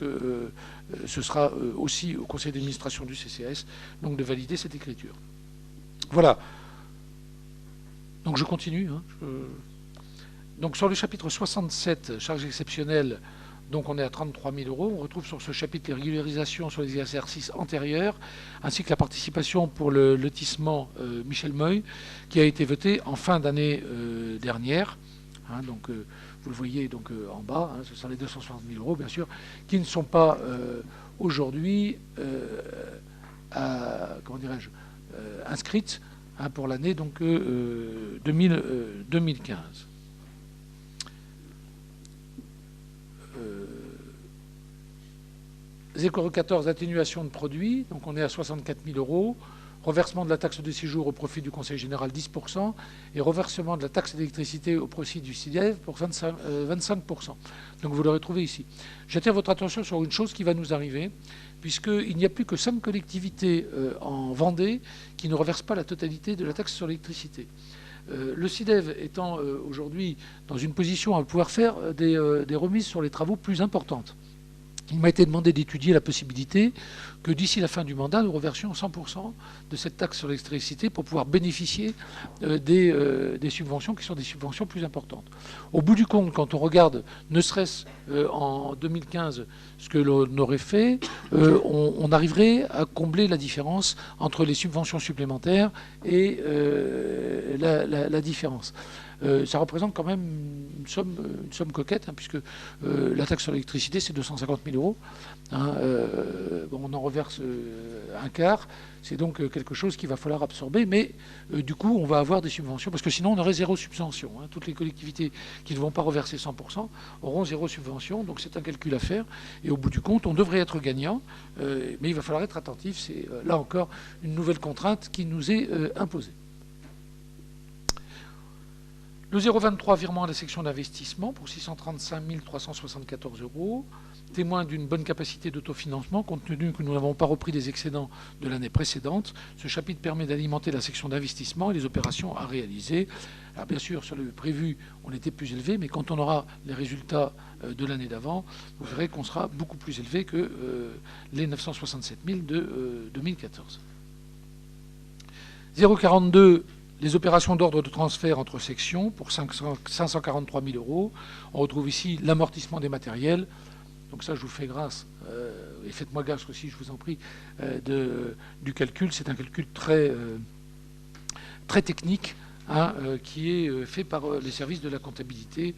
B: ce sera aussi au conseil d'administration du CCAS donc, de valider cette écriture. Voilà. Donc, je continue. Hein. Donc, sur le chapitre 67, charges exceptionnelles, donc on est à 33 000 euros. On retrouve sur ce chapitre les régularisations sur les exercices antérieurs, ainsi que la participation pour le lotissement Michel Meuil, qui a été voté en fin d'année dernière. Hein, donc, vous le voyez donc, en bas, hein, ce sont les 260 000 euros, bien sûr, qui ne sont pas aujourd'hui inscrites, hein, pour l'année donc 2015. 0,14, atténuation de produits, donc on est à 64 000 euros. Reversement de la taxe de séjour au profit du Conseil général, 10%, et reversement de la taxe d'électricité au profit du CIDEV pour 25%. Donc vous l'aurez trouvé ici. J'attire votre attention sur une chose qui va nous arriver, puisqu'il n'y a plus que 5 collectivités en Vendée qui ne reversent pas la totalité de la taxe sur l'électricité. Le CIDEV étant aujourd'hui dans une position à pouvoir faire des remises sur les travaux plus importantes. Il m'a été demandé d'étudier la possibilité que d'ici la fin du mandat, nous reversions 100% de cette taxe sur l'électricité pour pouvoir bénéficier des subventions qui sont des subventions plus importantes. Au bout du compte, quand on regarde, ne serait-ce en 2015, ce que l'on aurait fait, on arriverait à combler la différence entre les subventions supplémentaires et la différence. Ça représente quand même une somme coquette, hein, puisque la taxe sur l'électricité, c'est 250 000 euros. Hein, bon, on en reverse un quart. C'est donc quelque chose qu'il va falloir absorber. Mais du coup, on va avoir des subventions, parce que sinon, on aurait 0 subvention. Hein. Toutes les collectivités qui ne vont pas reverser 100% auront 0 subvention. Donc c'est un calcul à faire. Et au bout du compte, on devrait être gagnant. Mais il va falloir être attentif. C'est là encore une nouvelle contrainte qui nous est imposée. Le 0,23, virement à la section d'investissement pour 635 374 euros, témoin d'une bonne capacité d'autofinancement, compte tenu que nous n'avons pas repris des excédents de l'année précédente. Ce chapitre permet d'alimenter la section d'investissement et les opérations à réaliser. Alors bien sûr, sur le prévu, on était plus élevé, mais quand on aura les résultats de l'année d'avant, vous verrez qu'on sera beaucoup plus élevé que les 967 000 de 2014. 0,42, les opérations d'ordre de transfert entre sections pour 543 000 euros. On retrouve ici l'amortissement des matériels. Donc ça, je vous fais grâce et faites-moi gaffe aussi, je vous en prie, du calcul. C'est un calcul très technique, hein, qui est fait par les services de la comptabilité,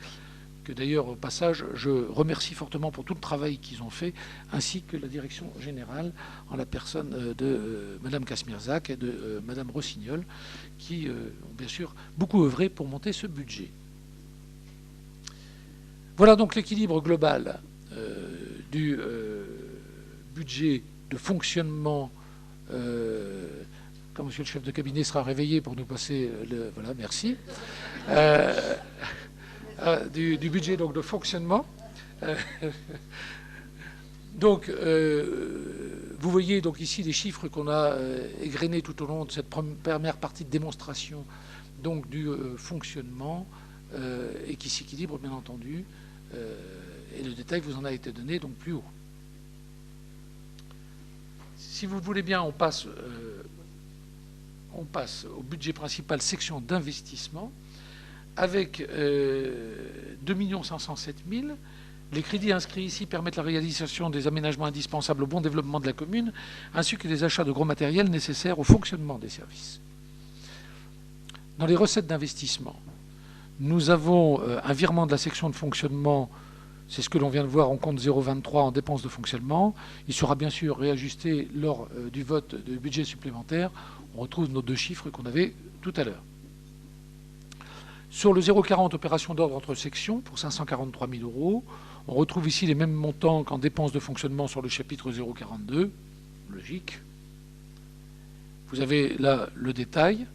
B: que d'ailleurs, au passage, je remercie fortement pour tout le travail qu'ils ont fait, ainsi que la direction générale, en la personne de Mme Kasmirzak et de Mme Rossignol, qui ont bien sûr beaucoup œuvré pour monter ce budget. Voilà donc l'équilibre global du budget de fonctionnement. Quand monsieur le chef de cabinet sera réveillé pour nous passer le... Voilà, merci. Du budget donc, de fonctionnement. Donc, vous voyez donc ici les chiffres qu'on a égrenés tout au long de cette première partie de démonstration donc, du fonctionnement et qui s'équilibre bien entendu. Et le détail vous en a été donné donc plus haut. Si vous le voulez bien, on passe au budget principal, section d'investissement, avec 2 507 000. Les crédits inscrits ici permettent la réalisation des aménagements indispensables au bon développement de la commune, ainsi que des achats de gros matériels nécessaires au fonctionnement des services. Dans les recettes d'investissement, nous avons un virement de la section de fonctionnement, c'est ce que l'on vient de voir en compte 0,23 en dépenses de fonctionnement. Il sera bien sûr réajusté lors du vote de budget supplémentaire. On retrouve nos deux chiffres qu'on avait tout à l'heure. Sur le 0,40 opération d'ordre entre sections pour 543 000 €, on retrouve ici les mêmes montants qu'en dépenses de fonctionnement sur le chapitre 0,42. Logique. Vous avez là le détail.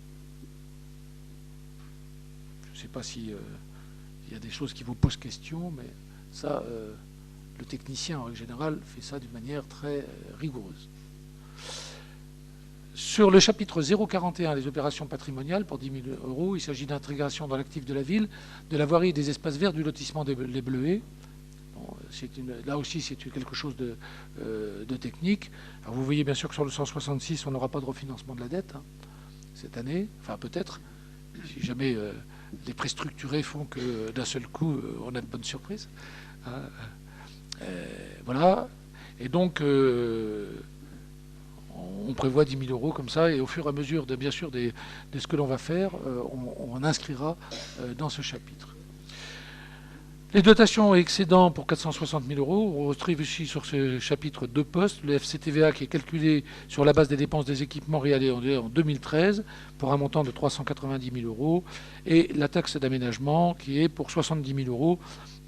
B: Je ne sais pas si il y a des choses qui vous posent question, mais ça, le technicien en règle générale fait ça d'une manière très rigoureuse. Sur le chapitre 041, les opérations patrimoniales, pour 10 000 €, il s'agit d'intégration dans l'actif de la ville, de la voirie et des espaces verts du lotissement des Bleuets. Bon, là aussi, c'est quelque chose de technique. Alors, vous voyez bien sûr que sur le 166, on n'aura pas de refinancement de la dette hein, cette année. Enfin, peut-être, si jamais les prêts structurés font que d'un seul coup, on a de bonnes surprises. Voilà. Et donc... on prévoit 10 000 € comme ça, et au fur et à mesure, bien sûr, de ce que l'on va faire, on inscrira dans ce chapitre. Les dotations et excédents pour 460 000 €, on retrouve ici sur ce chapitre deux postes, le FCTVA qui est calculé sur la base des dépenses des équipements réalisés en 2013 pour un montant de 390 000 €, et la taxe d'aménagement qui est pour 70 000 €.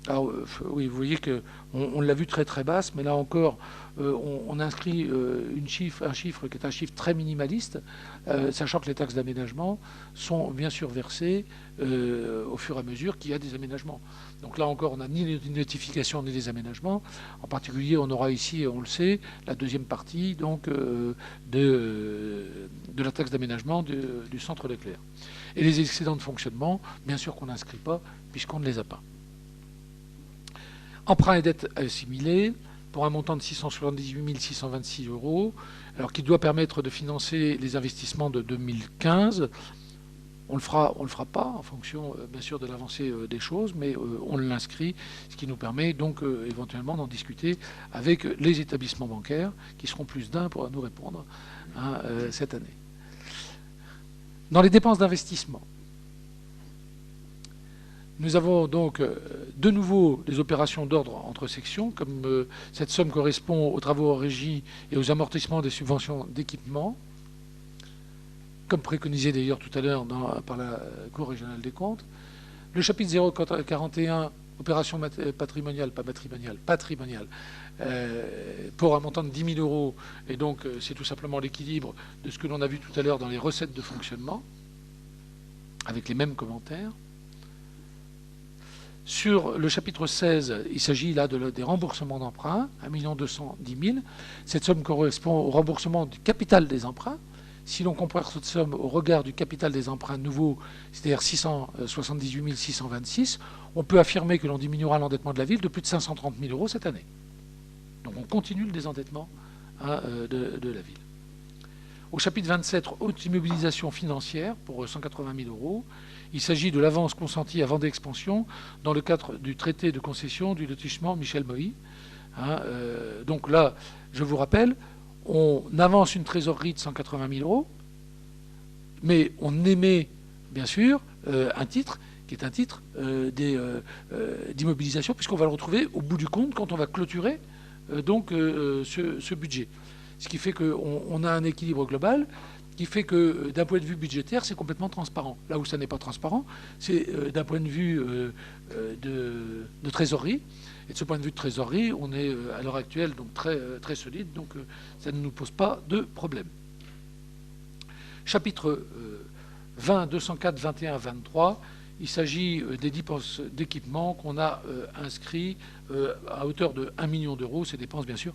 B: Alors, oui, vous voyez qu'on l'a vu très très basse, mais là encore, on inscrit un chiffre qui est un chiffre très minimaliste, sachant que les taxes d'aménagement sont bien sûr versées au fur et à mesure qu'il y a des aménagements. Donc là encore, on n'a ni les notifications ni les aménagements. En particulier, on aura ici, on le sait, la deuxième partie donc, de la taxe d'aménagement du centre Leclerc. Et les excédents de fonctionnement, bien sûr qu'on n'inscrit pas, puisqu'on ne les a pas. Emprunt et dette assimilés pour un montant de 678 626 €, alors qui doit permettre de financer les investissements de 2015. On le fera pas en fonction, bien sûr, de l'avancée des choses, mais on l'inscrit, ce qui nous permet donc éventuellement d'en discuter avec les établissements bancaires, qui seront plus d'un pour nous répondre cette année. Dans les dépenses d'investissement, nous avons donc de nouveau des opérations d'ordre entre sections, comme cette somme correspond aux travaux en régie et aux amortissements des subventions d'équipement, comme préconisé d'ailleurs tout à l'heure par la Cour régionale des comptes. Le chapitre 041, opération patrimoniale, pas matrimoniale, patrimoniale, pour un montant de 10 000 €, et donc c'est tout simplement l'équilibre de ce que l'on a vu tout à l'heure dans les recettes de fonctionnement, avec les mêmes commentaires. Sur le chapitre 16, il s'agit là des remboursements d'emprunts, 1 210 000 €. Cette somme correspond au remboursement du capital des emprunts. Si l'on compare cette somme au regard du capital des emprunts nouveaux, c'est-à-dire 678 626, on peut affirmer que l'on diminuera l'endettement de la ville de plus de 530 000 € cette année. Donc on continue le désendettement de la ville. Au chapitre 27, haute immobilisation financière pour 180 000 €. Il s'agit de l'avance consentie à Vendée Expansion dans le cadre du traité de concession du lotissement Michel Moïse. Hein, donc là, je vous rappelle, on avance une trésorerie de 180 000 euros, mais on émet, bien sûr, un titre qui est un titre d'immobilisation, puisqu'on va le retrouver au bout du compte quand on va clôturer ce budget. Ce qui fait qu'on a un équilibre global, qui fait que d'un point de vue budgétaire, c'est complètement transparent. Là où ça n'est pas transparent, c'est d'un point de vue de trésorerie. Et de ce point de vue de trésorerie, on est à l'heure actuelle donc très solide, donc ça ne nous pose pas de problème. Chapitre 20, 204, 21, 23, il s'agit des dépenses d'équipement qu'on a inscrits à hauteur de 1 million d'euros. Ces dépenses, bien sûr,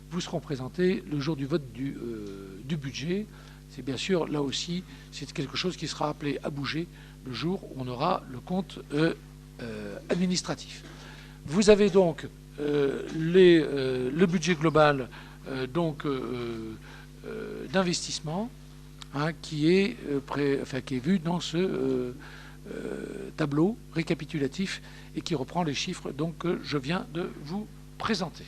B: vous seront présentées le jour du vote du budget. C'est bien sûr, là aussi, c'est quelque chose qui sera appelé à bouger le jour où on aura le compte administratif. Vous avez donc le budget global d'investissement qui est vu dans ce tableau récapitulatif et qui reprend les chiffres que je viens de vous présenter.